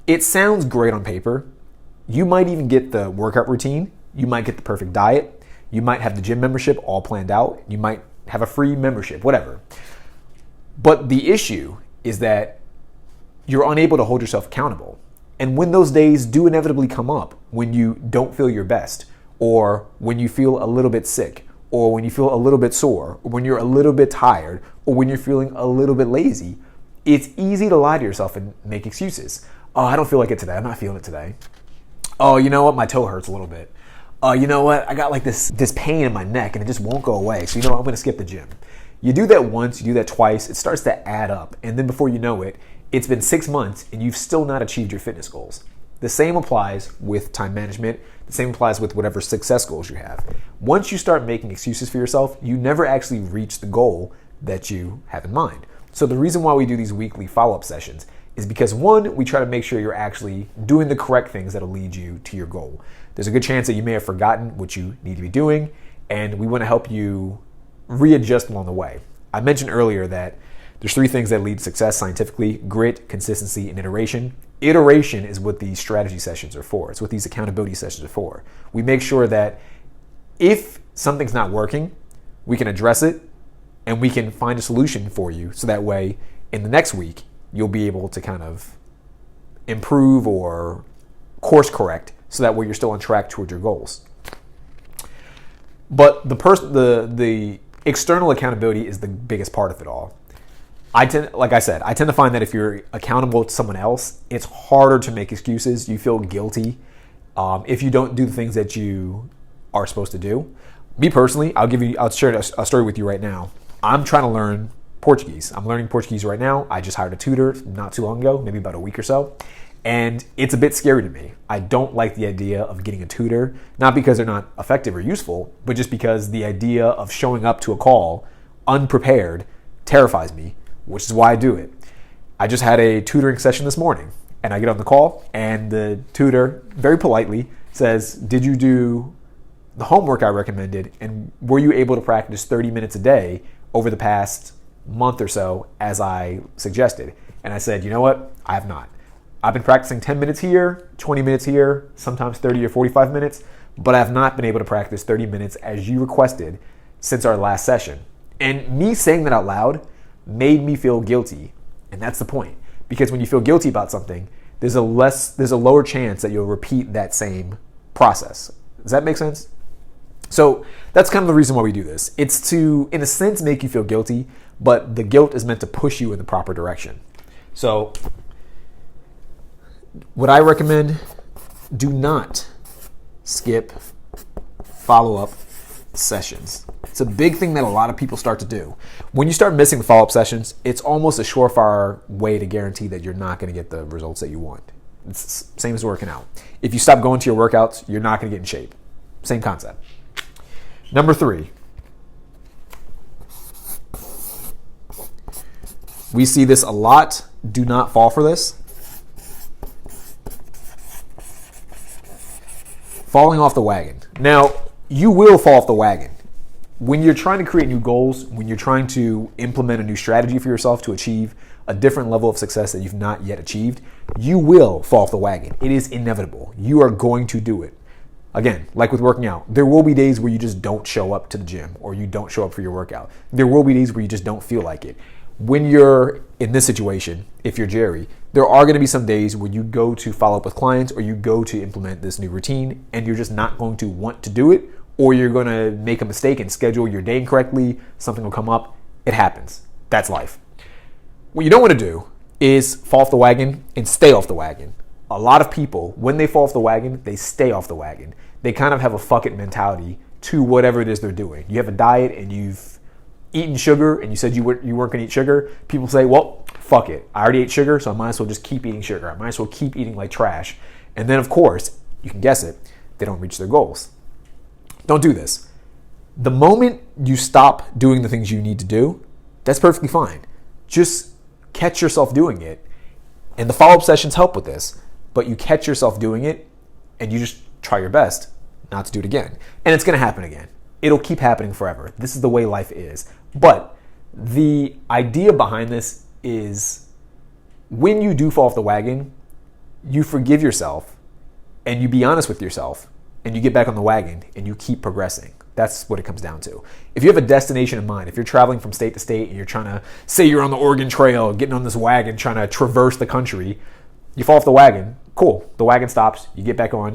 A: it sounds great on paper. You might even get the workout routine. You might get the perfect diet. You might have the gym membership all planned out. You might have a free membership, whatever. But the issue is that you're unable to hold yourself accountable. And when those days do inevitably come up, when you don't feel your best, or when you feel a little bit sick, or when you feel a little bit sore, or when you're a little bit tired, or when you're feeling a little bit lazy, it's easy to lie to yourself and make excuses. Oh, I don't feel like it today. I'm not feeling it today. Oh, you know what? My toe hurts a little bit. Oh, you know what? I got like this pain in my neck and it just won't go away. So you know what? I'm going to skip the gym. You do that once, you do that twice, it starts to add up. And then before you know it, it's been 6 months and you've still not achieved your fitness goals. The same applies with time management. The same applies with whatever success goals you have. Once you start making excuses for yourself, you never actually reach the goal that you have in mind. So the reason why we do these weekly follow-up sessions is because, one, we try to make sure you're actually doing the correct things that'll lead you to your goal. There's a good chance that you may have forgotten what you need to be doing, and we want to help you readjust along the way. I mentioned earlier that there's 3 things that lead to success scientifically: grit, consistency, and iteration. Iteration is what these strategy sessions are for. It's what these accountability sessions are for. We make sure that if something's not working, we can address it and we can find a solution for you, so that way in the next week you'll be able to kind of improve or course correct, so that way you're still on track towards your goals. But the external accountability is the biggest part of it all. Like I said, I tend to find that if you're accountable to someone else, it's harder to make excuses. You feel guilty if you don't do the things that you are supposed to do. Me personally, I'll share a story with you right now. I'm trying to learn Portuguese. I'm learning Portuguese right now. I just hired a tutor not too long ago, maybe about a week or so. And it's a bit scary to me. I don't like the idea of getting a tutor, not because they're not effective or useful, but just because the idea of showing up to a call unprepared terrifies me, which is why I do it. I just had a tutoring session this morning, and I get on the call, and the tutor very politely says, "Did you do the homework I recommended, and were you able to practice 30 minutes a day over the past month or so as I suggested?" And I said, "You know what? I have not. I've been practicing 10 minutes here, 20 minutes here, sometimes 30 or 45 minutes, but I have not been able to practice 30 minutes as you requested since our last session." And me saying that out loud made me feel guilty. And that's the point. Because when you feel guilty about something, there's a lower chance that you'll repeat that same process. Does that make sense? So that's kind of the reason why we do this. It's to, in a sense, make you feel guilty, but the guilt is meant to push you in the proper direction. So what I recommend, do not skip follow-up sessions. It's a big thing that a lot of people start to do. When you start missing the follow-up sessions, it's almost a surefire way to guarantee that you're not going to get the results that you want. It's the same as working out. If you stop going to your workouts, you're not going to get in shape. Same concept. Number 3. We see this a lot. Do not fall for this. Falling off the wagon. Now, you will fall off the wagon. When you're trying to create new goals, when you're trying to implement a new strategy for yourself to achieve a different level of success that you've not yet achieved, you will fall off the wagon. It is inevitable. You are going to do it. Again, like with working out, there will be days where you just don't show up to the gym or you don't show up for your workout. There will be days where you just don't feel like it. When you're in this situation, if you're Jerry, there are going to be some days where you go to follow up with clients or you go to implement this new routine and you're just not going to want to do it, or you're going to make a mistake and schedule your day incorrectly. Something will come up. It happens. That's life. What you don't want to do is fall off the wagon and stay off the wagon. A lot of people, when they fall off the wagon, they stay off the wagon. They kind of have a fuck it mentality to whatever it is they're doing. You have a diet and you've eaten sugar and you said you weren't going to eat sugar. People say, well, fuck it. I already ate sugar, so I might as well just keep eating sugar. I might as well keep eating like trash. And then, of course, you can guess it, they don't reach their goals. Don't do this. The moment you stop doing the things you need to do, that's perfectly fine. Just catch yourself doing it. And the follow-up sessions help with this. But you catch yourself doing it and you just try your best not to do it again. And it's going to happen again. It'll keep happening forever. This is the way life is. But the idea behind this is when you do fall off the wagon, you forgive yourself and you be honest with yourself and you get back on the wagon and you keep progressing. That's what it comes down to. If you have a destination in mind, if you're traveling from state to state and you're trying to, say you're on the Oregon Trail, getting on this wagon, trying to traverse the country, you fall off the wagon, cool. The wagon stops, you get back on,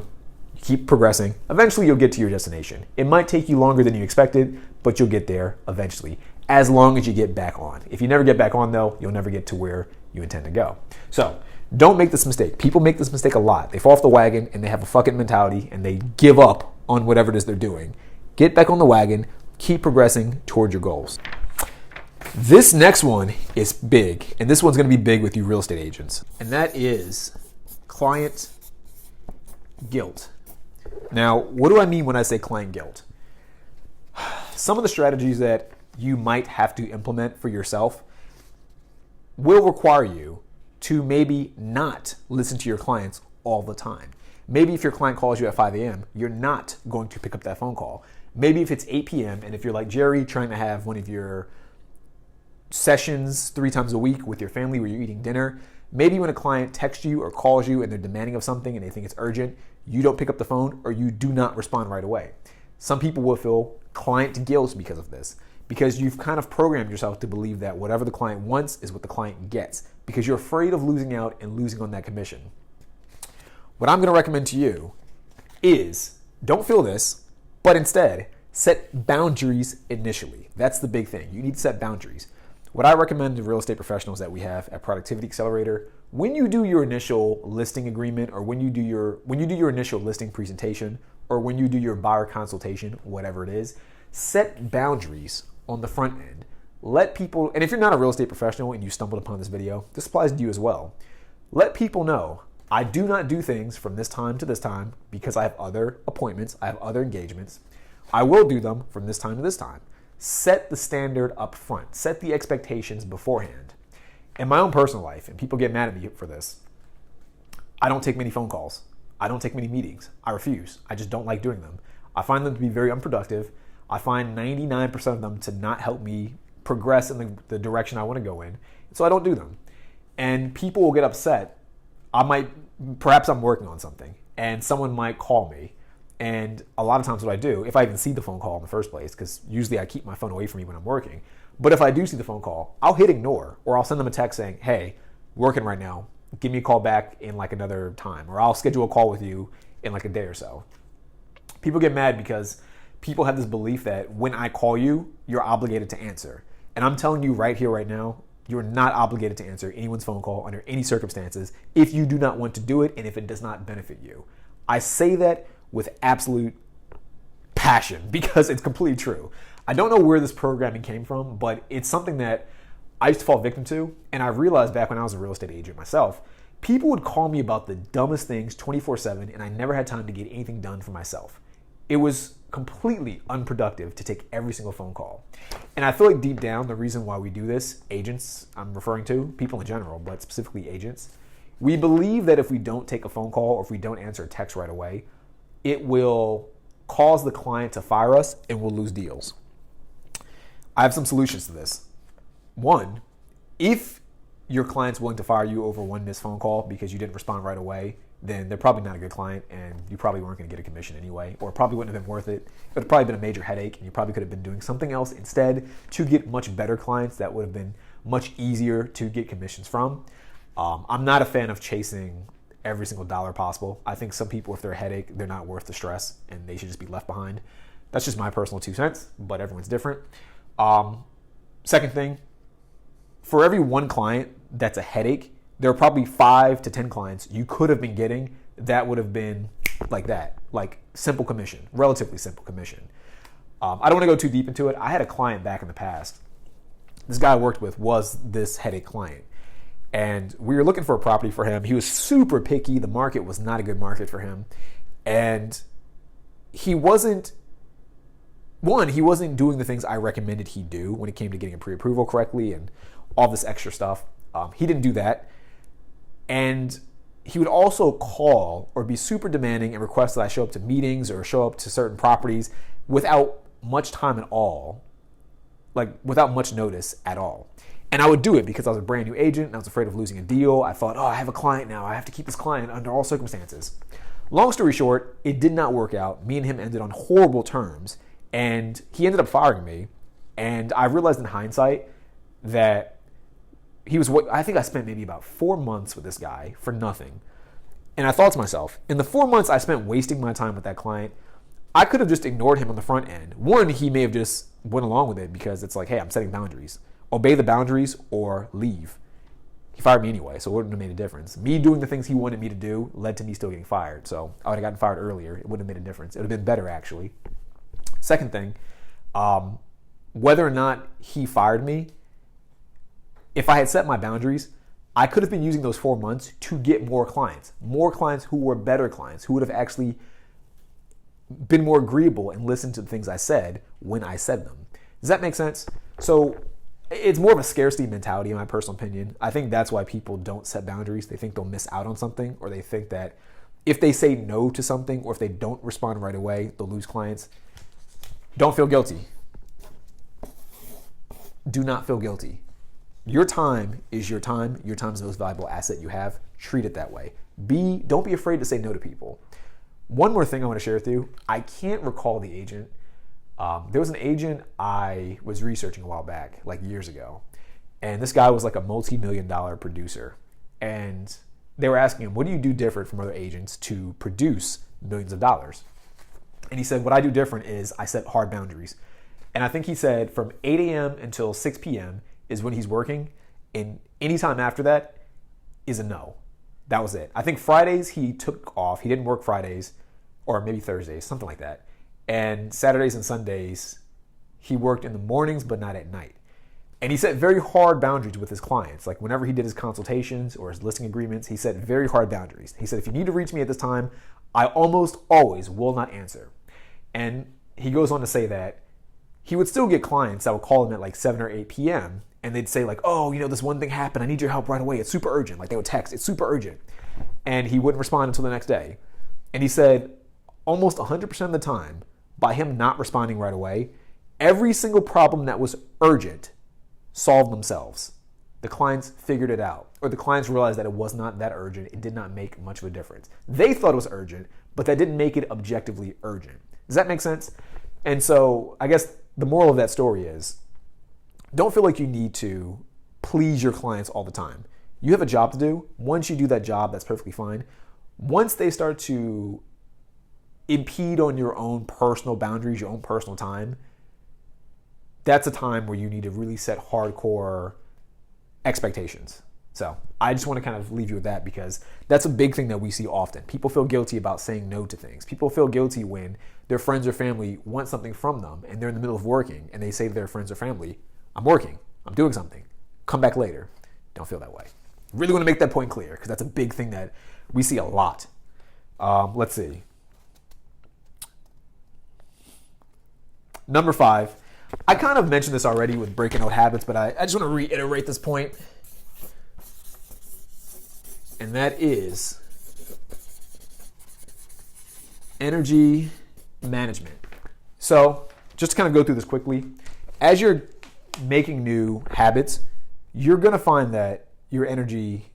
A: you keep progressing. Eventually you'll get to your destination. It might take you longer than you expected, but you'll get there eventually, as long as you get back on. If you never get back on though, you'll never get to where you intend to go. So don't make this mistake. People make this mistake a lot. They fall off the wagon and they have a fucking mentality and they give up on whatever it is they're doing. Get back on the wagon, keep progressing towards your goals. This next one is big, and this one's going to be big with you real estate agents, and that is client guilt. Now, what do I mean when I say client guilt? Some of the strategies that you might have to implement for yourself will require you to maybe not listen to your clients all the time. Maybe if your client calls you at 5 a.m., you're not going to pick up that phone call. Maybe if it's 8 p.m. and if you're like Jerry trying to have one of your sessions 3 times a week with your family where you're eating dinner, maybe when a client texts you or calls you and they're demanding of something and they think it's urgent, you don't pick up the phone or you do not respond right away. Some people will feel client guilt because of this, because you've kind of programmed yourself to believe that whatever the client wants is what the client gets, because you're afraid of losing out and losing on that commission. What I'm going to recommend to you is don't feel this, but instead set boundaries initially. That's the big thing. You need to set boundaries. What I recommend to real estate professionals that we have at Productivity Accelerator, when you do your initial listing agreement or when you do your initial listing presentation or when you do your buyer consultation, whatever it is, set boundaries on the front end. Let people, and if you're not a real estate professional and you stumbled upon this video, this applies to you as well. Let people know, I do not do things from this time to this time because I have other appointments, I have other engagements. I will do them from this time to this time. Set the standard up front. Set the expectations beforehand. In my own personal life, and people get mad at me for this, I don't take many phone calls. I don't take many meetings. I refuse. I just don't like doing them. I find them to be very unproductive. I find 99% of them to not help me progress in the direction I want to go in. So I don't do them. And people will get upset. Perhaps I'm working on something and someone might call me. And a lot of times what I do, if I even see the phone call in the first place, because usually I keep my phone away from me when I'm working, but if I do see the phone call, I'll hit ignore, or I'll send them a text saying, hey, working right now, give me a call back in like another time, or I'll schedule a call with you in like a day or so. People get mad because people have this belief that when I call you, you're obligated to answer. And I'm telling you right here, right now, you're not obligated to answer anyone's phone call under any circumstances if you do not want to do it and if it does not benefit you. I say that with absolute passion because it's completely true. I don't know where this programming came from, but it's something that I used to fall victim to. And I realized back when I was a real estate agent myself, people would call me about the dumbest things 24/7 and I never had time to get anything done for myself. It was completely unproductive to take every single phone call. And I feel like deep down, the reason why we do this, agents I'm referring to, people in general, but specifically agents, we believe that if we don't take a phone call or if we don't answer a text right away, it will cause the client to fire us and we'll lose deals. I have some solutions to this. One, if your client's willing to fire you over one missed phone call because you didn't respond right away, then they're probably not a good client and you probably weren't going to get a commission anyway, or it probably wouldn't have been worth it. It would have probably been a major headache and you probably could have been doing something else instead to get much better clients that would have been much easier to get commissions from. I'm not a fan of chasing every single dollar possible. I think some people, if they're a headache, they're not worth the stress and they should just be left behind. That's just my personal 2 cents, but everyone's different. Second thing, for every one client that's a headache, there are probably 5 to 10 clients you could have been getting that would have been like that, like simple commission, relatively simple commission. I don't want to go too deep into it. I had a client back in the past. This guy I worked with was this headache client. And we were looking for a property for him. He was super picky. The market was not a good market for him. And he wasn't doing the things I recommended he do when it came to getting a pre-approval correctly and all this extra stuff. He didn't do that. And he would also call or be super demanding and request that I show up to meetings or show up to certain properties without much time at all, like without much notice at all. And I would do it because I was a brand new agent and I was afraid of losing a deal. I thought, I have a client now. I have to keep this client under all circumstances. Long story short, it did not work out. Me and him ended on horrible terms and he ended up firing me. And I realized in hindsight that I think I spent maybe about 4 months with this guy for nothing. And I thought to myself, in the 4 months I spent wasting my time with that client, I could have just ignored him on the front end. One, he may have just went along with it because it's like, hey, I'm setting boundaries. Obey the boundaries or leave. He fired me anyway, so it wouldn't have made a difference. Me doing the things he wanted me to do led to me still getting fired. So I would have gotten fired earlier. It wouldn't have made a difference. It would have been better, actually. Second thing, whether or not he fired me, if I had set my boundaries, I could have been using those 4 months to get more clients who were better clients, who would have actually been more agreeable and listened to the things I said when I said them. Does that make sense? So it's more of a scarcity mentality, in my personal opinion. I think that's why people don't set boundaries. They think they'll miss out on something, or they think that if they say no to something or if they don't respond right away, they'll lose clients. Don't feel guilty. Do not feel guilty. Your time is your time. Your time is the most valuable asset you have. Treat it that way. Don't be afraid to say no to people. One more thing I want to share with you. I can't recall the agent. There was an agent I was researching a while back, like years ago. And this guy was like a multi-million-dollar producer. And they were asking him, what do you do different from other agents to produce millions of dollars? And he said, what I do different is I set hard boundaries. And I think he said from 8 a.m. until 6 p.m. is when he's working. And any time after that is a no. That was it. I think Fridays he took off. He didn't work Fridays, or maybe Thursdays, something like that. And Saturdays and Sundays, he worked in the mornings, but not at night. And he set very hard boundaries with his clients. Like whenever he did his consultations or his listing agreements, he set very hard boundaries. He said, if you need to reach me at this time, I almost always will not answer. And he goes on to say that he would still get clients that would call him at like 7 or 8 p.m. and they'd say like, oh, this one thing happened. I need your help right away. It's super urgent. Like they would text, it's super urgent. And he wouldn't respond until the next day. And he said almost 100% of the time, by him not responding right away, every single problem that was urgent solved themselves. The clients figured it out, or the clients realized that it was not that urgent. It did not make much of a difference. They thought it was urgent, but that didn't make it objectively urgent. Does that make sense? And so I guess the moral of that story is, don't feel like you need to please your clients all the time. You have a job to do. Once you do that job, that's perfectly fine. Once they start to impede on your own personal boundaries, your own personal time, that's a time where you need to really set hardcore expectations. So I just want to kind of leave you with that, because that's a big thing that we see often. People feel guilty about saying no to things. People feel guilty when their friends or family want something from them and they're in the middle of working and they say to their friends or family, I'm working, I'm doing something, come back later. Don't feel that way. Really want to make that point clear, because that's a big thing that we see a lot. Let's see. Number 5. I kind of mentioned this already with breaking out habits, but I just want to reiterate this point. And that is energy management. So just to kind of go through this quickly, as you're making new habits, you're going to find that your energy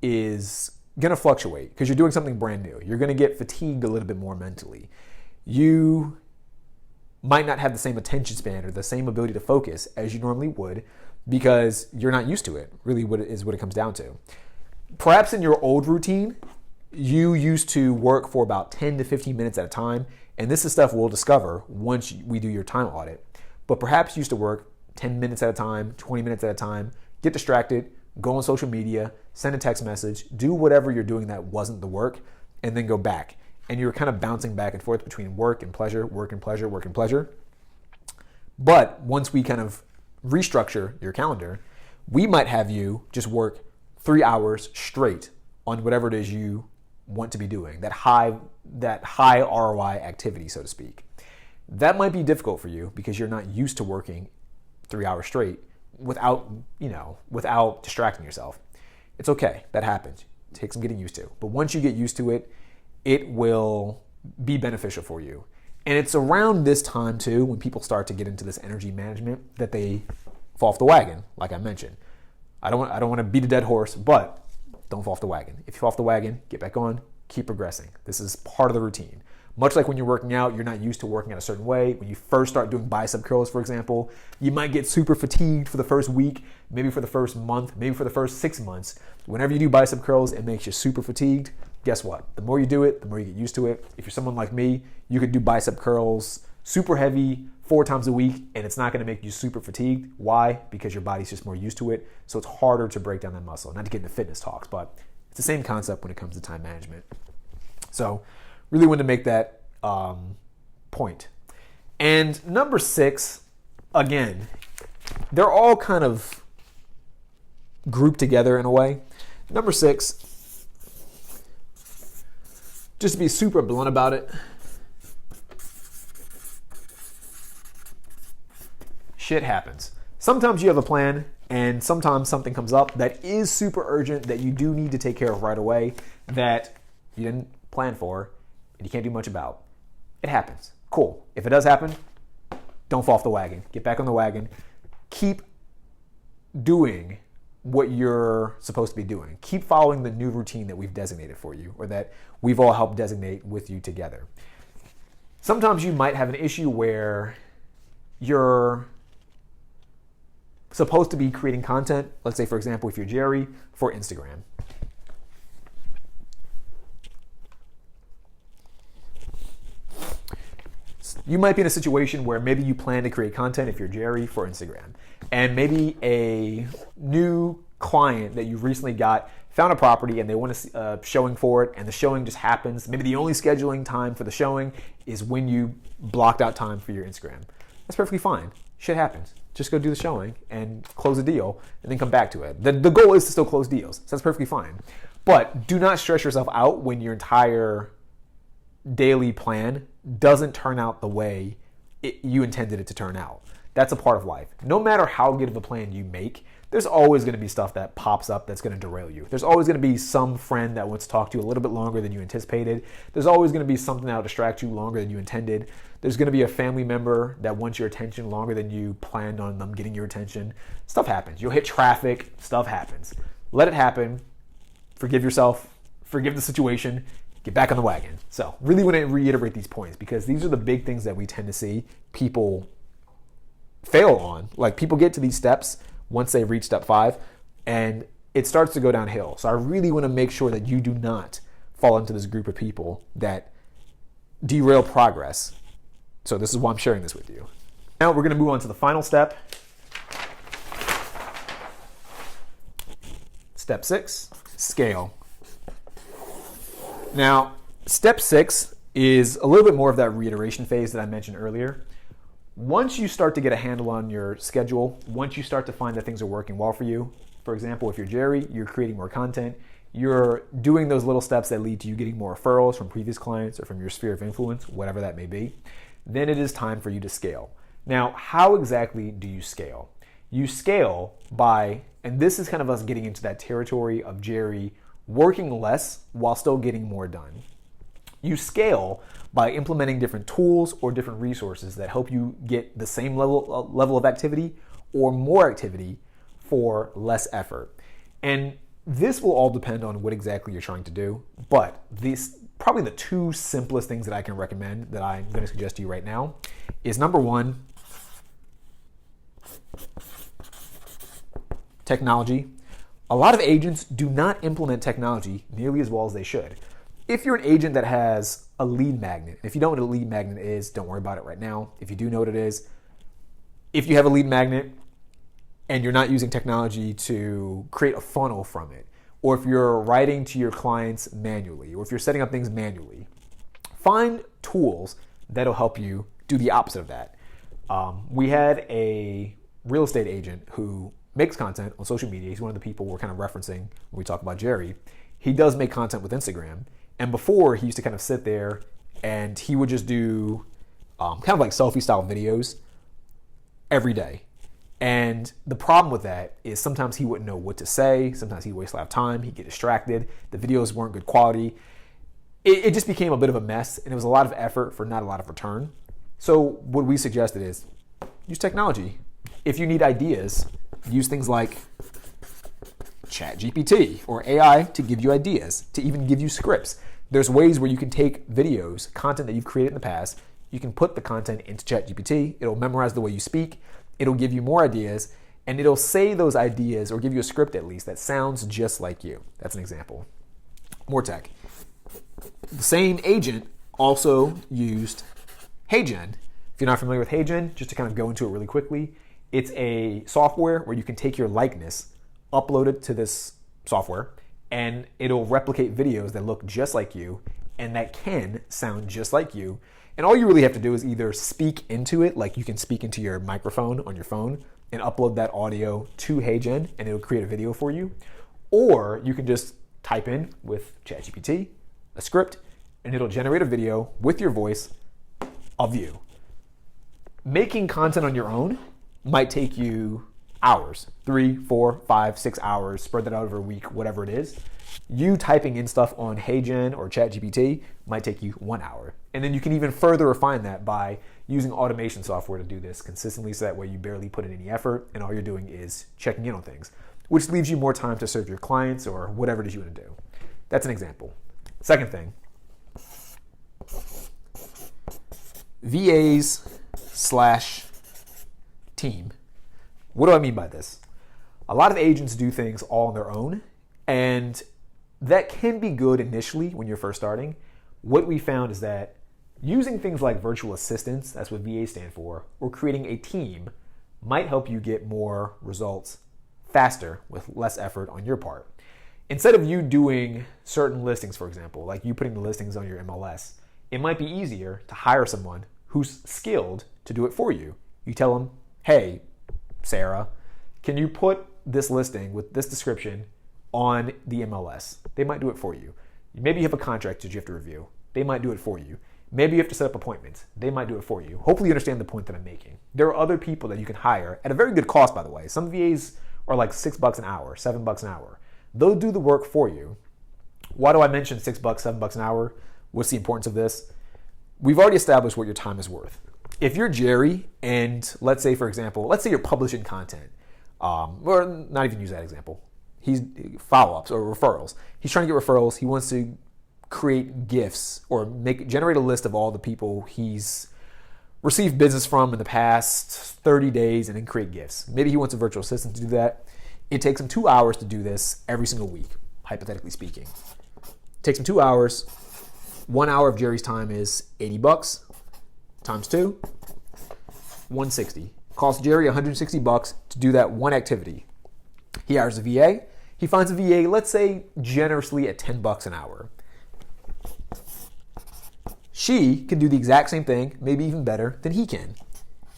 A: is going to fluctuate because you're doing something brand new. You're going to get fatigued a little bit more mentally. You might not have the same attention span or the same ability to focus as you normally would because you're not used to it, really what it comes down to. Perhaps in your old routine, you used to work for about 10 to 15 minutes at a time, and this is stuff we'll discover once we do your time audit. But perhaps you used to work 10 minutes at a time, 20 minutes at a time, get distracted, go on social media, send a text message, do whatever you're doing that wasn't the work, and then go back. And you're kind of bouncing back and forth between work and pleasure, work and pleasure, work and pleasure. But once we kind of restructure your calendar, we might have you just work 3 hours straight on whatever it is you want to be doing, that high ROI activity, so to speak. That might be difficult for you because you're not used to working 3 hours straight without distracting yourself. It's okay. That happens. It takes some getting used to. But once you get used to it, it will be beneficial for you. And it's around this time too, when people start to get into this energy management, that they fall off the wagon, like I mentioned. I don't want to beat a dead horse, but don't fall off the wagon. If you fall off the wagon, get back on, keep progressing. This is part of the routine. Much like when you're working out, you're not used to working out a certain way. When you first start doing bicep curls, for example, you might get super fatigued for the first week, maybe for the first month, maybe for the first 6 months. Whenever you do bicep curls, it makes you super fatigued. Guess what? The more you do it, the more you get used to it. If you're someone like me, you could do bicep curls super heavy 4 times a week, and it's not going to make you super fatigued. Why? Because your body's just more used to it, so it's harder to break down that muscle. Not to get into fitness talks, but it's the same concept when it comes to time management. So really wanted to make that point. And number 6, again, they're all kind of grouped together in a way. Number 6, just to be super blunt about it, shit happens. Sometimes you have a plan, and sometimes something comes up that is super urgent that you do need to take care of right away that you didn't plan for, and you can't do much about. It happens. Cool. If it does happen, don't fall off the wagon. Get back on the wagon. Keep doing what you're supposed to be doing. Keep following the new routine that we've designated for you, or that we've all helped designate with you together. Sometimes you might have an issue where you're supposed to be creating content. Let's say, for example, if you're Jerry, for Instagram. You might be in a situation where maybe you plan to create content if you're Jerry for Instagram, and maybe a new client that you recently got found a property and they want to see a showing for it, and the showing just happens. Maybe the only scheduling time for the showing is when you blocked out time for your Instagram. That's perfectly fine. Shit happens. Just go do the showing and close the deal and then come back to it. The goal is to still close deals, so that's perfectly fine. But do not stress yourself out when your entire daily plan doesn't turn out the way you intended it to turn out. That's a part of life. No matter how good of a plan you make, there's always going to be stuff that pops up that's going to derail you. There's always going to be some friend that wants to talk to you a little bit longer than you anticipated. There's always going to be something that will distract you longer than you intended. There's going to be a family member that wants your attention longer than you planned on them getting your attention. Stuff happens. You'll hit traffic. Stuff happens. Let it happen. Forgive yourself. Forgive the situation. Get back on the wagon. So really want to reiterate these points, because these are the big things that we tend to see people fail on. Like, people get to these steps once they reach step 5 and it starts to go downhill. So I really want to make sure that you do not fall into this group of people that derail progress. So this is why I'm sharing this with you. Now we're going to move on to the final step. Step 6, scale. Now, step 6 is a little bit more of that reiteration phase that I mentioned earlier. Once you start to get a handle on your schedule, once you start to find that things are working well for you, for example, if you're Jerry, you're creating more content, you're doing those little steps that lead to you getting more referrals from previous clients or from your sphere of influence, whatever that may be, then it is time for you to scale. Now, how exactly do you scale? You scale by, and this is kind of us getting into that territory of Jerry working less while still getting more done. You scale by implementing different tools or different resources that help you get the same level of activity or more activity for less effort. And this will all depend on what exactly you're trying to do. But these probably the two simplest things that I can recommend that I'm going to suggest to you right now is, number one, technology. A lot of agents do not implement technology nearly as well as they should. If you're an agent that has a lead magnet, if you don't know what a lead magnet is, don't worry about it right now. If you do know what it is, if you have a lead magnet and you're not using technology to create a funnel from it, or if you're writing to your clients manually, or if you're setting up things manually, find tools that'll help you do the opposite of that. We had a real estate agent who makes content on social media. He's one of the people we're kind of referencing when we talk about Jerry. He does make content with Instagram. And before, he used to kind of sit there and he would just do kind of like selfie style videos every day. And the problem with that is sometimes he wouldn't know what to say. Sometimes he'd waste a lot of time. He'd get distracted. The videos weren't good quality. It just became a bit of a mess, and it was a lot of effort for not a lot of return. So what we suggested is use technology. If you need ideas, use things like ChatGPT or AI to give you ideas, to even give you scripts. There's ways where you can take videos, content that you've created in the past, you can put the content into ChatGPT, it'll memorize the way you speak, it'll give you more ideas, and it'll say those ideas, or give you a script at least, that sounds just like you. That's an example. More tech. The same agent also used HeyGen. If you're not familiar with HeyGen, just to kind of go into it really quickly, it's a software where you can take your likeness, upload it to this software, and it'll replicate videos that look just like you and that can sound just like you. And all you really have to do is either speak into it, like you can speak into your microphone on your phone and upload that audio to HeyGen and it'll create a video for you. Or you can just type in with ChatGPT a script and it'll generate a video with your voice of you. Making content on your own might take you hours, 3, 4, 5, 6 hours, spread that out over a week, whatever it is. You typing in stuff on HeyGen or ChatGPT might take you 1 hour. And then you can even further refine that by using automation software to do this consistently, so that way you barely put in any effort and all you're doing is checking in on things, which leaves you more time to serve your clients or whatever it is you want to do. That's an example. Second thing, VAs/team. What do I mean by this? A lot of agents do things all on their own, and that can be good initially when you're first starting. What we found is that using things like virtual assistants, that's what VAs stand for, or creating a team might help you get more results faster with less effort on your part. Instead of you doing certain listings, for example, like you putting the listings on your MLS, it might be easier to hire someone who's skilled to do it for you. You tell them, hey, Sarah, can you put this listing with this description on the MLS? They might do it for you. Maybe you have a contract that you have to review. They might do it for you. Maybe you have to set up appointments. They might do it for you. Hopefully you understand the point that I'm making. There are other people that you can hire at a very good cost, by the way. Some VAs are like $6 an hour, $7 an hour. They'll do the work for you. Why do I mention $6, $7 an hour? What's the importance of this? We've already established what your time is worth. If you're Jerry and let's say, for example, let's say you're publishing content, or not even use that example. He's follow-ups or referrals. He's trying to get referrals. He wants to create gifts or generate a list of all the people he's received business from in the past 30 days and then create gifts. Maybe he wants a virtual assistant to do that. It takes him 2 hours to do this every single week, hypothetically speaking. It takes him 2 hours. 1 hour of Jerry's time is $80 times 2, $160. Costs Jerry $160 to do that one activity. He hires a VA. He finds a VA, let's say generously at $10 an hour. She can do the exact same thing, maybe even better than he can.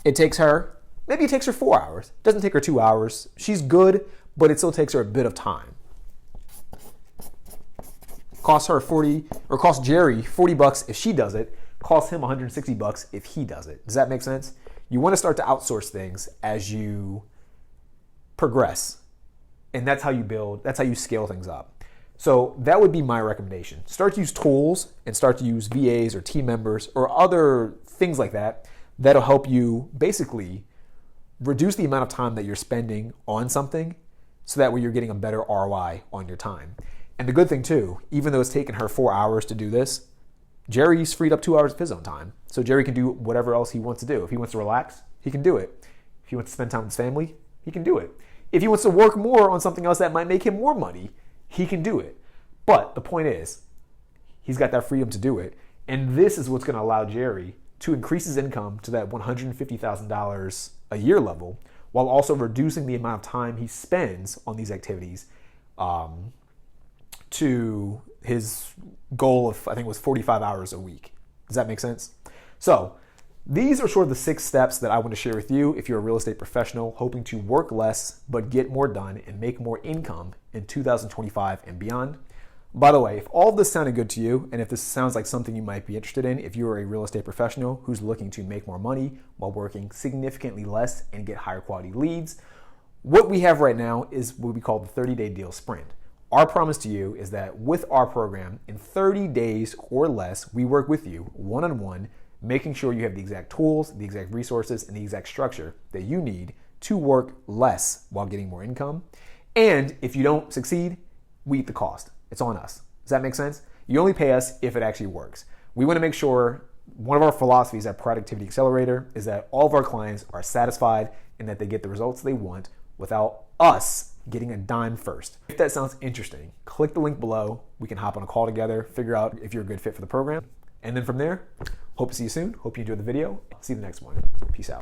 A: Maybe it takes her 4 hours. It doesn't take her 2 hours. She's good, but it still takes her a bit of time. Costs Jerry $40 if she does it. Costs him $160 if he does it. Does that make sense? You want to start to outsource things as you progress. And that's how you scale things up. So that would be my recommendation. Start to use tools and start to use VAs or team members or other things like that that'll help you basically reduce the amount of time that you're spending on something, so that way you're getting a better ROI on your time. And the good thing too, even though it's taken her 4 hours to do this, Jerry's freed up 2 hours of his own time. So Jerry can do whatever else he wants to do. If he wants to relax, he can do it. If he wants to spend time with his family, he can do it. If he wants to work more on something else that might make him more money, he can do it. But the point is, he's got that freedom to do it. And this is what's going to allow Jerry to increase his income to that $150,000 a year level, while also reducing the amount of time he spends on these activities to his goal of, I think it was 45 hours a week. Does that make sense? So these are sort of the 6 steps that I want to share with you if you're a real estate professional hoping to work less but get more done and make more income in 2025 and beyond. By the way, if all of this sounded good to you, and if this sounds like something you might be interested in, if you're a real estate professional who's looking to make more money while working significantly less and get higher quality leads, what we have right now is what we call the 30-day deal sprint. Our promise to you is that with our program, in 30 days or less, we work with you one-on-one, making sure you have the exact tools, the exact resources, and the exact structure that you need to work less while getting more income. And if you don't succeed, we eat the cost. It's on us. Does that make sense? You only pay us if it actually works. We want to make sure one of our philosophies at Productivity Accelerator is that all of our clients are satisfied and that they get the results they want without us getting a dime first. If that sounds interesting, click the link below. We can hop on a call together, figure out if you're a good fit for the program. And then from there, hope to see you soon. Hope you enjoyed the video. See you in the next one. Peace out.